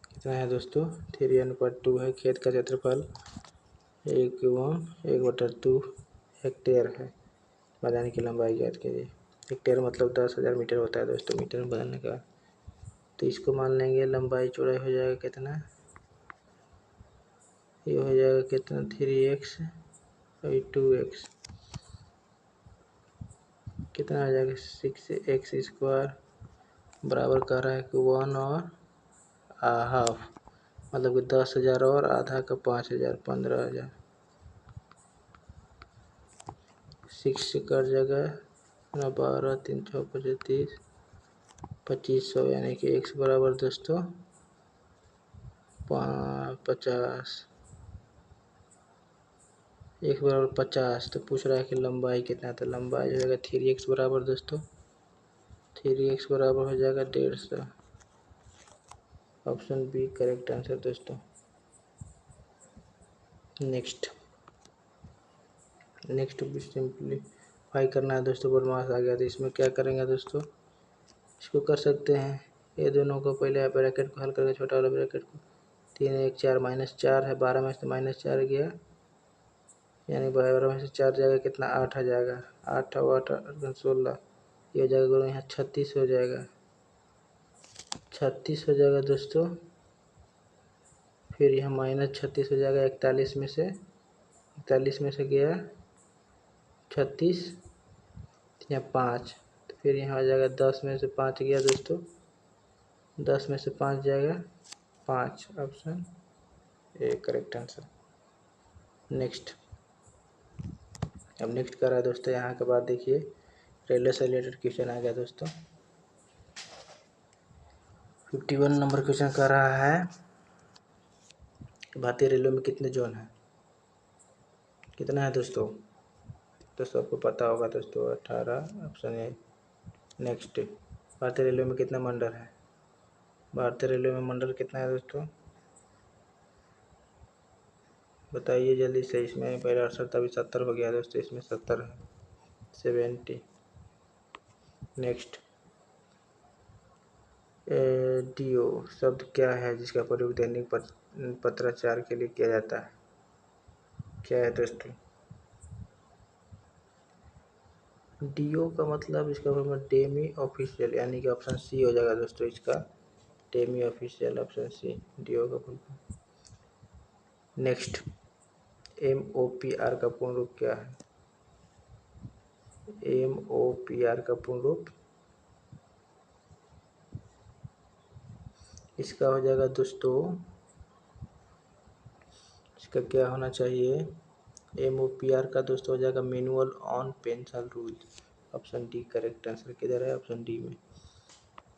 कितना है दोस्तों? 3:2 है। खेत का क्षेत्रफल 1/2 हेक्टेयर है। मैदान की लंबाई ज्ञात कीजिए। हेक्टेयर मतलब 10,000 मीटर होता है दोस्तों, मीटर में बदलने का। तो इसको मान लेंगे लंबाई चौड़ाई हो जाएगा कितना? ये हो जाएगा कितना? 3x और 2x कितना आ जाएगा? 6x स्क्वायर बराबर कर रहा है कि 1 और हाफ मतलब कि 10,000 और आधा का 5,000 15,000। 6 से कट जाएगा 12 3 6 25 2500 यानी कि x बराबर दोस्तों 50। x बराबर 50। तो पूछ रहा है कि लंबाई कितना? तो लंबाई हो जाएगा 3x बराबर दोस्तों 3x बराबर हो जाएगा 150। ऑप्शन बी करेक्ट आंसर दोस्तों। नेक्स्ट सिंप्लीफाई करना है दोस्तों। बदमाश आ गया तो इसमें क्या करेंगे दोस्तों? इसको कर सकते हैं ये दोनों को पहले ब्रैकेट को हल करके छोटा वाला ब्रैकेट को 3 1 4 -4 है। 12 में से -4 गया यानी 12 में से 4 जाएगा कितना? 8 आ जाएगा। 8 और 8 16 ये हो जाएगा। यहाँ 36 हो जाएगा। 36 हो जाएगा दोस्तों। फिर यहाँ -36 हो जाएगा। 41 में से गया 36 यहाँ 5। तो फिर यहाँ आ जाएगा 10 में से 5 गया दोस्तों। 10 में से 5 जाएगा 5। Option A correct answer. Next अब नेक्स्ट कर रहा है दोस्तों। यहाँ के बाद देखिए रेलवे से रिलेटेड क्वेश्चन आ गया दोस्तों। 51 नंबर क्वेश्चन कर रहा है भारतीय रेलवे में कितने जोन हैं? कितना है दोस्तों? आपको पता होगा दोस्तों 18। Option A. नेक्स्ट भारतीय रेलवे में कितना मंडल है? भारतीय रेलवे में मंडल कितना है दोस्तों? बताइए जल्दी से। इसमें पहले 68 तभी 70 हो गया दोस्तों। इसमें 70 है 70। नेक्स्ट एडीओ शब्द क्या है जिसका प्रयोग दैनिक पत्राचार के लिए किया जाता है? क्या है दोस्तों? डीओ का मतलब इसका मतलब डेमी ऑफिशियल यानी कि ऑप्शन सी हो जाएगा दोस्तों इसका। Demi official option C DO का फुल फॉर्म। नेक्स्ट MOPR का पूर्ण रूप क्या है? MOPR का पूर्ण रूप इसका हो जाएगा दोस्तों, इसका क्या होना चाहिए, MOPR का दोस्तों हो जाएगा manual on pension rule. Option D correct answer किधर है, ऑप्शन डी में।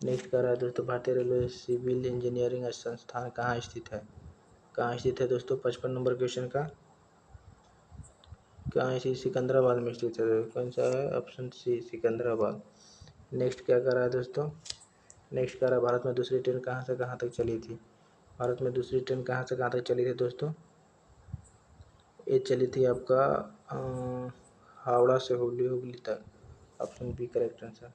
नेक्स्ट कर रहा है दोस्तों, भारतीय रेलवे सिविल इंजीनियरिंग संस्थान कहाँ स्थित है। कहाँ स्थित है दोस्तों, 55 नंबर क्वेश्चन का। कहाँ स्थित, सिकंदराबाद में स्थित है। कौन सा है, ऑप्शन सी सिकंदराबाद। नेक्स्ट क्या कर रहा है दोस्तों, नेक्स्ट कर रहा है, भारत में दूसरी ट्रेन कहाँ से कहाँ तक चली थी। भारत में दूसरी ट्रेन कहाँ से कहाँ तक चली थी दोस्तों, ये चली थी आपका हावड़ा से हुगली तक। Option B correct answer.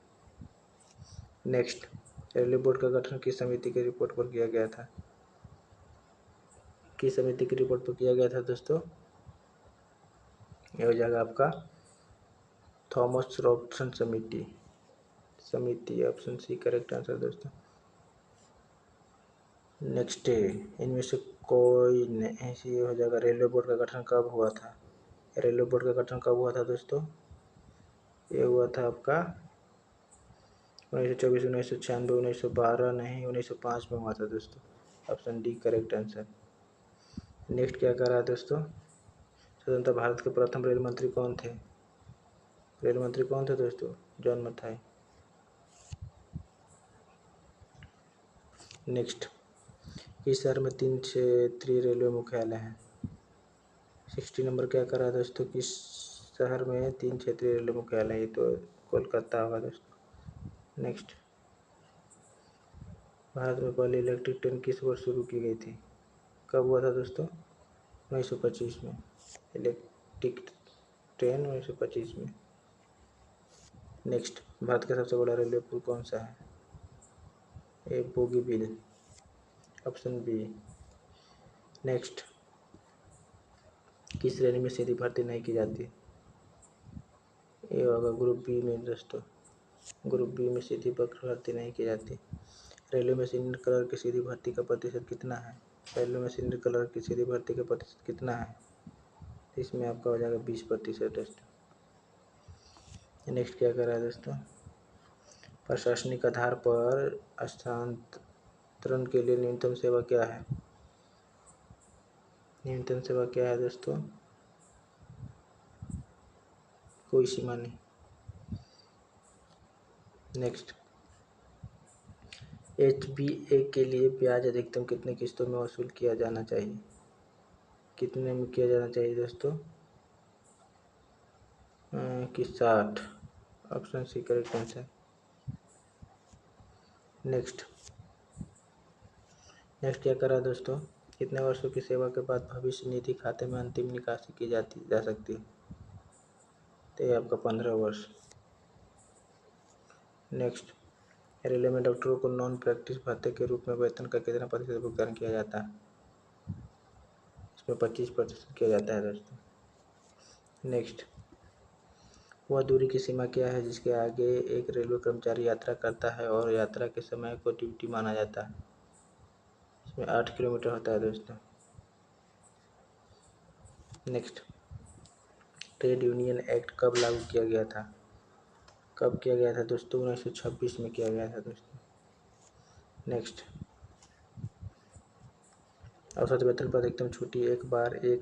Next, railway board का गठन किस समिति की रिपोर्ट पर किया गया था। किस समिति की रिपोर्ट पर किया गया था दोस्तों, ये हो जाएगा आपका थॉमस रॉबर्टसन समिति ऑप्शन सी करेक्ट आंसर दोस्तों। नेक्स्ट, इनमें से कोई ऐसी हो जाएगा, रेलवे बोर्ड का गठन कब हुआ था। रेलवे बोर्ड का गठन कब हुआ था दोस्तों, ये हुआ था आपका 1924, 1996, 1912 नहीं, 1905 में हुआ था दोस्तों। Option D correct answer. Next क्या कर रहा है दोस्तों, स्वतंत्र भारत के प्रथम रेल मंत्री कौन थे। रेल मंत्री कौन थे दोस्तों, जॉन मथाई। नेक्स्ट, किस शहर में 3 क्षेत्रीय रेलवे मुख्यालय हैं। 60 नंबर क्या कर रहा है दोस्तों, किस शहर में 3 क्षेत्रीय रेलवे मुख्यालय है, तो कोलकाता होगा दोस्तों। नेक्स्ट, भारत में पहली इलेक्ट्रिक ट्रेन किस वर्ष शुरू की गई थी। कब हुआ था दोस्तों, 1925 में। इलेक्ट्रिक ट्रेन 1925 में। नेक्स्ट, भारत का सबसे बड़ा रेलवे पुल कौन सा है, A Bogibeel. Option B. Next, किस श्रेणी में सीधी भर्ती नहीं की जाती, ये होगा ग्रुप बी में दोस्तों। ग्रुप बी में सीधी भर्ती नहीं की जाती। रेलवे में सीनियर क्लर्क की सीधी भर्ती का प्रतिशत कितना है। रेलवे में सीनियर क्लर्क की सीधी भर्ती का प्रतिशत कितना है, इसमें आपका हो जाएगा 20% दोस्तों। नेक्स्ट क्या कर रहा है दोस्तों, प्रशासनिक आधार पर स्थानांतरण के लिए न्यूनतम सेवा क्या है। न्यूनतम सेवा क्या है दोस्तों, कोई सीमा नहीं। नेक्स्ट, HBA के लिए ब्याज अधिकतम कितने किस्तों में वसूल किया जाना चाहिए। कितने में किया जाना चाहिए दोस्तों, कि 60। Option C correct answer. Next, next क्या करा दोस्तों, कितने वर्षों की सेवा के बाद भविष्य निधि खाते में अंतिम निकासी की जा सकती है, तो ये आपका 15 वर्ष। नेक्स्ट, रेलवे में डॉक्टरों को नॉन प्रैक्टिस भत्ते के रूप में वेतन का कितना प्रतिशत भुगतान किया जाता है, इसमें 25% किया जाता है दोस्तों। नेक्स्ट, वह दूरी की सीमा क्या है जिसके आगे एक रेलवे कर्मचारी यात्रा करता है और यात्रा के समय को ड्यूटी माना जाता है, इसमें 8 किलोमीटर होता है दोस्तों। नेक्स्ट, ट्रेड यूनियन एक्ट कब लागू किया गया था। कब किया गया था दोस्तों, 1926 में किया गया था दोस्तों। नेक्स्ट, औसत वेतन पर अधिकतम छुट्टी एक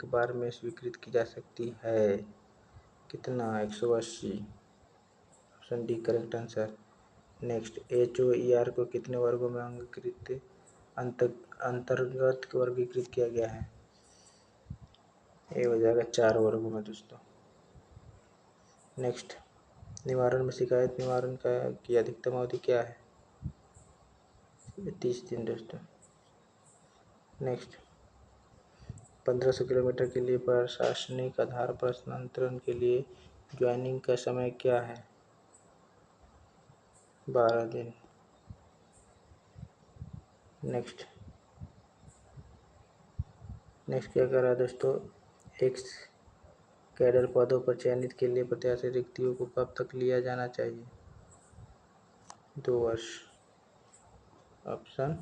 बार में स्वीकृत की जा सकती है, कितना, 180। Option D correct answer. Next, HOER को कितने वर्गों में अंतर्गत वर्गीकृत किया गया है, ये हो जाएगा 4 वर्गों में दोस्तों। नेक्स्ट, निवारण में शिकायत निवारण की अधिकतम अवधि क्या है, 30 दिन दोस्तों। नेक्स्ट, 1500 किलोमीटर के लिए प्रशासनिक आधार पर स्थानांतरण के लिए ज्वाइनिंग का समय क्या है, 12 दिन। नेक्स्ट, नेक्स्ट क्या कर रहा है दोस्तों, एक्स कैडर पदों पर चयनित के लिए प्रत्याशी रिक्तियों को कब तक लिया जाना चाहिए, 2 वर्ष। ऑप्शन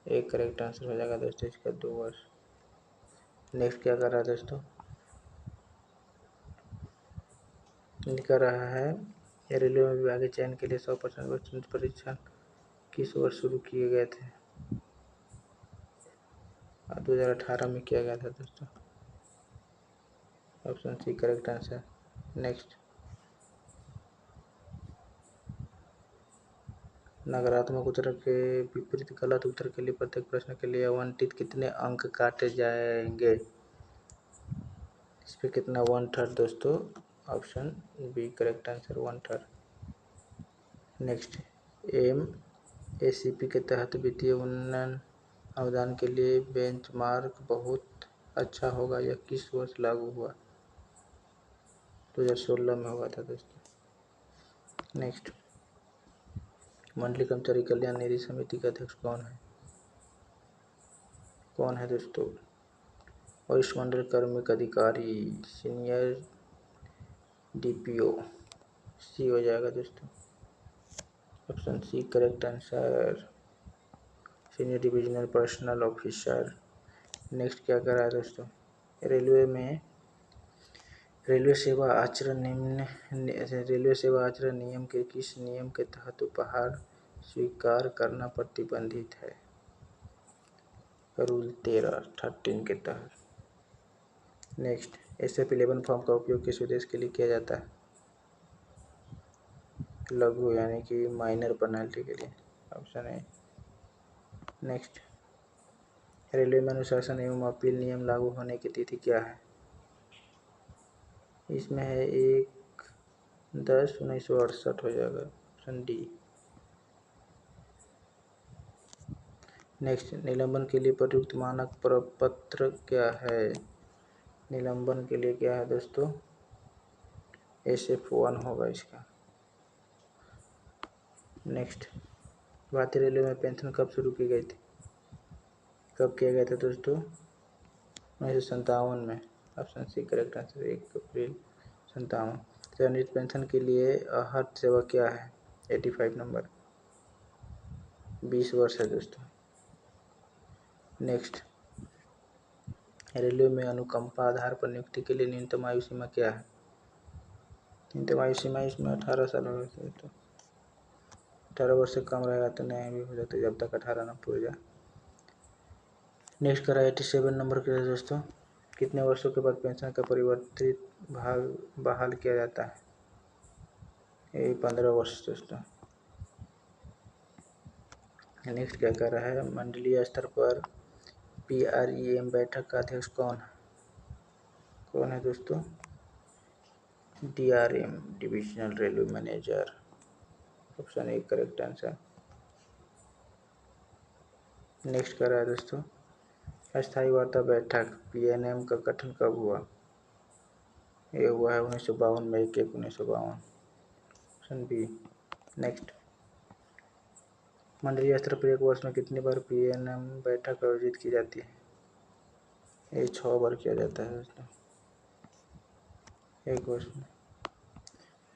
एक करेक्ट आंसर हो जाएगा दोस्तों इसका, 2 वर्ष। नेक्स्ट क्या कर रहा है दोस्तों, लिखा रहा है रेलवे में विभागीय चयन के लिए 100% वस्तुनिष्ठ परीक्षण किस वर्ष शुरू किए गए थे? 2018 में किया गया था दोस्तों। Option C correct answer. Next, नकारात्मक उत्तर के विपरीत गलत उत्तर के लिए प्रत्येक प्रश्न के लिए आवंटित कितने अंक काटे जाएंगे? इस पे कितना? 1/3 दोस्तों। Option B correct answer, 1/3। Next, MACP के तहत वित्तीय उन्नयन अनुदान के लिए बेंचमार्क बहुत अच्छा होगा यह किस वर्ष लागू हुआ? 2016 में हुआ था दोस्तों। नेक्स्ट, मंडलीय कर्मचारी कल्याण निधि समिति का अध्यक्ष कौन है? कौन है दोस्तों? वरिष्ठ मंडल कार्मिक अधिकारी, सीनियर DPO। सी हो जाएगा दोस्तों। Option C correct answer, senior divisional personnel officer. Next क्या कर रहा है दोस्तों? रेलवे में रेलवे सेवा आचरण नियम के किस नियम के तहत उपहार स्वीकार करना प्रतिबंधित है? रूल 13 के तहत। नेक्स्ट, SF11 फॉर्म का उपयोग किस उद्देश्य के लिए किया जाता है? लघु यानी कि माइनर पेनल्टी के लिए। Option A. नेक्स्ट, रेलवे में अनुशासन एवं अपील नियम लागू होने की तिथि क्या है? इसमें है 1/10/1968 हो जाएगा। Option D. नेक्स्ट, निलंबन के लिए प्रयुक्त मानक प्रपत्र क्या है? निलंबन के लिए क्या है दोस्तों? SF1 होगा इसका। नेक्स्ट, भारतीय रेलवे में पेंशन कब शुरू की गई थी? कब किया गया था दोस्तों? 1957 में। ऑप्शन सी करेक्ट आंसर, 1 अप्रैल 57। सेवानिवृत्त पेंशन के लिए आहत सेवा क्या है? 85 नंबर, 20 वर्ष है दोस्तों। नेक्स्ट, रेलवे में अनुकंपा आधार पर नियुक्ति के लिए न्यूनतम आयु सीमा क्या है? न्यूनतम आयु सीमा इसमें 18 साल होगा दोस्तों। 18 वर्ष से कम रहेगा तो नहीं भी हो जाता है, जब तक 18 न पूरे जाए। नेक्स्ट करा 87 नंबर के लिए दोस्तों, कितने वर्षों के बाद पेंशन का परिवर्तित भाग बहाल किया जाता है? ये 15 वर्ष दोस्तों। नेक्स्ट क्या कर रहा है? मंडलीय स्तर पर PREM बैठक का अध्यक्ष कौन है? कौन है दोस्तों? DRM, divisional railway manager. Option A correct answer. Next कर रहा है दोस्तों, अस्थायी वार्ता बैठक PNM का गठन कब हुआ? ये हुआ है 1952 में, 1/1/1952। Option B. नेक्स्ट, मंडलीय स्तर पर एक वर्ष में कितनी बार PNM बैठक आयोजित की जाती है? ये 6 बार किया जाता है दोस्तों, एक वर्ष में।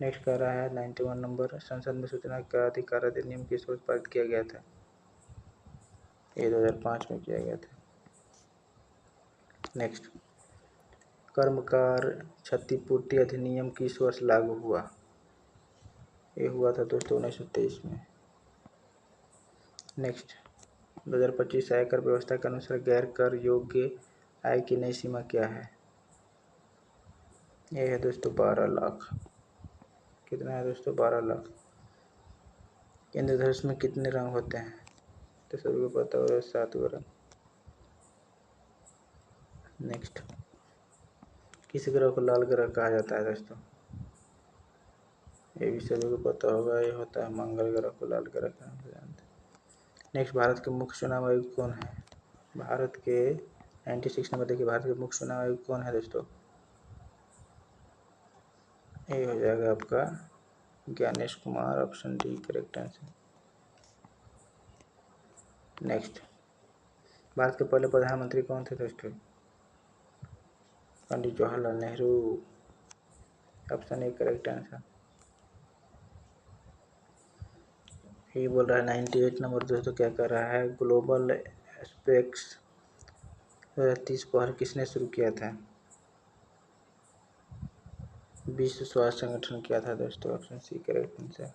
नेक्स्ट कर रहा है 91 नंबर, संसद में सूचना का अधिकार अधिनियम किस वर्ष पारित किया गया था? ये 2005 में किया गया था। नेक्स्ट, कर्मकार क्षतिपूर्ति अधिनियम किस वर्ष लागू हुआ? ये हुआ था दोस्तों 1923 में। नेक्स्ट, 2025 आयकर व्यवस्था के अनुसार गैर कर योग्य आय की नई सीमा क्या है? ये है दोस्तों 12 लाख। कितना है दोस्तों? 12 लाख। इंद्रधनुष में कितने रंग होते हैं? तो सभी को पता होगा, 7 रंग। नेक्स्ट, किस ग्रह को लाल ग्रह कहा जाता है दोस्तों? ये भी सभी को पता होगा, ये होता है मंगल ग्रह को लाल ग्रह के नाम से जानते हैं। नेक्स्ट, भारत के मुख्य चुनाव आयुक्त कौन है? भारत के 96 नंबर देखिए, भारत के मुख्य चुनाव आयुक्त कौन है दोस्तों? ये हो जाएगा आपका Gyanesh Kumar. Option D correct answer. Next, Bharat के पहले प्रधानमंत्री कौन थे दोस्तों? Pandit Jawaharlal Nehru. Option A correct answer. ये बोल रहा है 98 नंबर दोस्तों, क्या कर रहा है? ग्लोबल एस्पेक्ट्स 30 पहल किसने शुरू किया था? विश्व स्वास्थ्य संगठन क्या था दोस्तों? Option C correct answer,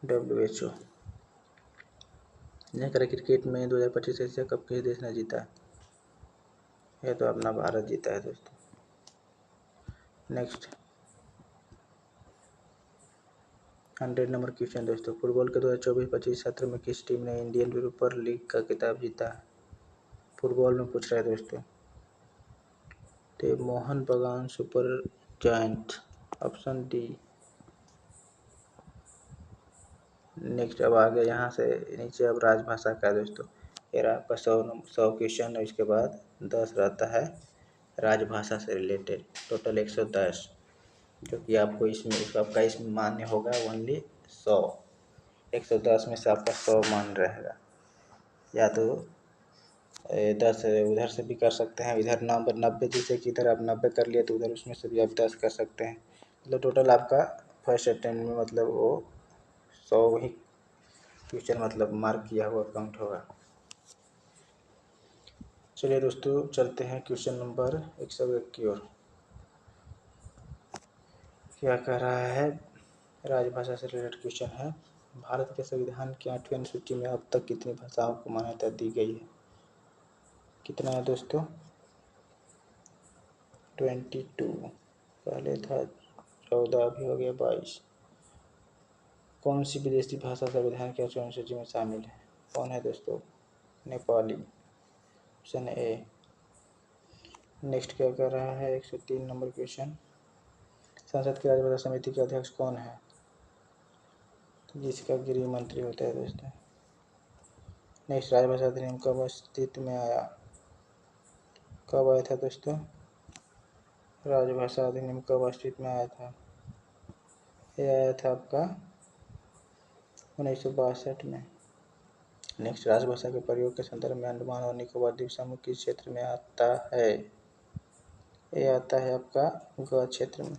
WHO। यह करें क्रिकेट में 2025 एशिया कप किस देश ने जीता? यह तो अपना भारत जीता है दोस्तों। नेक्स्ट 100 नंबर क्वेश्चन दोस्तों, फुटबॉल के 2024-25 सत्र में किस टीम ने इंडियन सुपर लीग का खिताब जीता? फुटबॉल में पूछ रहा है दोस्तों। तो मोहन बगान super giant, option D. Next अब आगे यहाँ से नीचे अब राजभाषा का दोस्तों, ये आपका 100 क्वेश्चन है, इसके बाद 10 रहता है राजभाषा से रिलेटेड, टोटल 110, जो कि आपको इसमें आपका इसमें मान्य होगा ओनली 100। 110 में से आपका 100 मान रहेगा, या तो 10 उधर से भी कर सकते हैं, इधर नंबर 90, जैसे कि इधर आप 90 कर लिए तो उधर उसमें से भी आप 10 कर सकते हैं। मतलब टोटल आपका फर्स्ट अटेम्प्ट में मतलब वो 100 ही क्वेश्चन मतलब मार्क किया हुआ काउंट होगा। चलिए दोस्तों चलते हैं क्वेश्चन नंबर 101 की ओर। क्या कह रहा है, राजभाषा से रिलेटेड क्वेश्चन है, भारत के संविधान की 8वीं अनुसूची में अब तक कितनी भाषाओं को मान्यता दी गई है? कितना है दोस्तों? 22, पहले था 14, अभी हो गया 22। कौन सी विदेशी भाषा संविधान की 8वीं अनुसूची में शामिल है? कौन है दोस्तों? Nepali, option A. नेक्स्ट क्या कर रहा है, 103 नंबर क्वेश्चन, संसद की राज्यभाषा समिति के अध्यक्ष कौन है? जिसका गृह मंत्री होता है दोस्तों। नेक्स्ट, राजभाषा अधिनियम कब अस्तित्व में आया? कब आया था दोस्तों? राजभाषा अधिनियम कब अस्तित्व में आया था? ये आया था आपका 1962 में। नेक्स्ट, राजभाषा के प्रयोग के संदर्भ में अंडमान और निकोबार द्वीप समूह किस क्षेत्र में आता है? ये आता है आपका ग क्षेत्र में।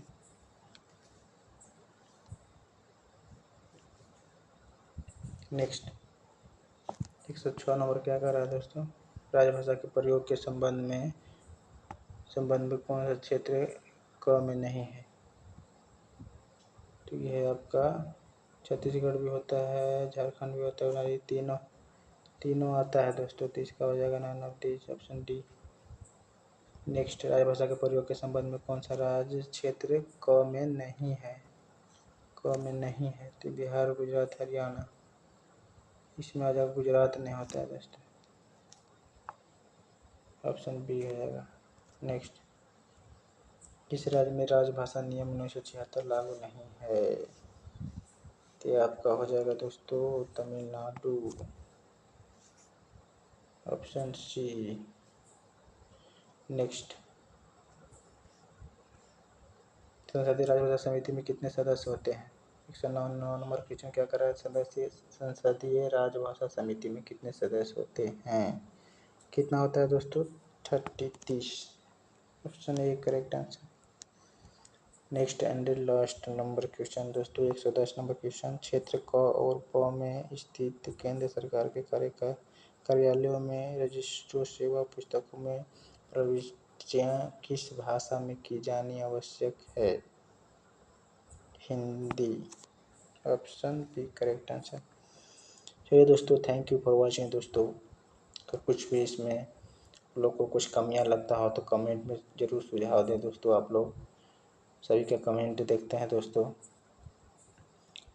नेक्स्ट 106 नंबर क्या कर रहा है दोस्तों, राजभाषा के प्रयोग के संबंध में कौन सा क्षेत्र क में नहीं है? तो ये है आपका छत्तीसगढ़ भी होता है, झारखंड भी होता है, और ये तीनों आता है दोस्तों, तो इसका हो जाएगा 9 of D, option D. Next, राजभाषा के प्रयोग के संबंध में कौन सा राज्य क्षेत्र क में नहीं है? क में नहीं है तो बिहार, गुजरात, हरियाणा, इसमें आ जाएगा गुजरात नहीं होता है दोस्तों, ऑप्शन बी हो जाएगा। नेक्स्ट, किस राज्य में राजभाषा नियम 1976 लागू नहीं है? तो आपका हो जाएगा दोस्तों तमिलनाडु, ऑप्शन सी। नेक्स्ट, संसदीय राजभाषा समिति में कितने सदस्य होते हैं? 109 नंबर क्वेश्चन क्या कर रहा है, संसदीय राजभाषा समिति में कितने सदस्य होते हैं? कितना होता है दोस्तों? 30, option A correct answer. Next and last number question दोस्तों, 110 नंबर क्वेश्चन, क्षेत्र क और प में स्थित केंद्र सरकार के कार्यालयों में रजिस्ट्रो सेवा पुस्तकों में प्रविष्टियाँ किस भाषा में की जानी आवश्यक है? Hindi, option B correct answer. चलिए दोस्तों, थैंक यू फॉर वॉचिंग दोस्तों। तो कुछ भी इसमें लोग को कुछ कमियां लगता हो तो कमेंट में ज़रूर सुझाव दें दोस्तों। आप लोग सभी का कमेंट देखते हैं दोस्तों,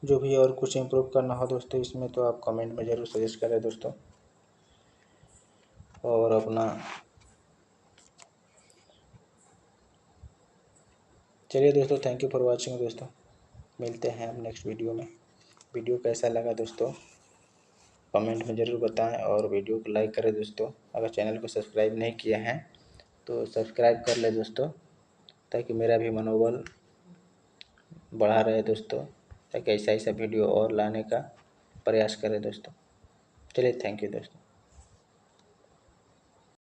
जो भी और कुछ इम्प्रूव करना हो दोस्तों इसमें तो आप कमेंट में ज़रूर सजेस्ट करें दोस्तों। और अपना चलिए दोस्तों, थैंक यू फॉर वॉचिंग दोस्तों, मिलते हैं अब नेक्स्ट वीडियो में। वीडियो कैसा लगा दोस्तों कमेंट में ज़रूर बताएं, और वीडियो को लाइक करें दोस्तों। अगर चैनल को सब्सक्राइब नहीं किए हैं तो सब्सक्राइब कर लें दोस्तों, ताकि मेरा भी मनोबल बढ़ा रहे दोस्तों, ताकि ऐसा वीडियो और लाने का प्रयास करें दोस्तों। चलिए थैंक यू दोस्तों।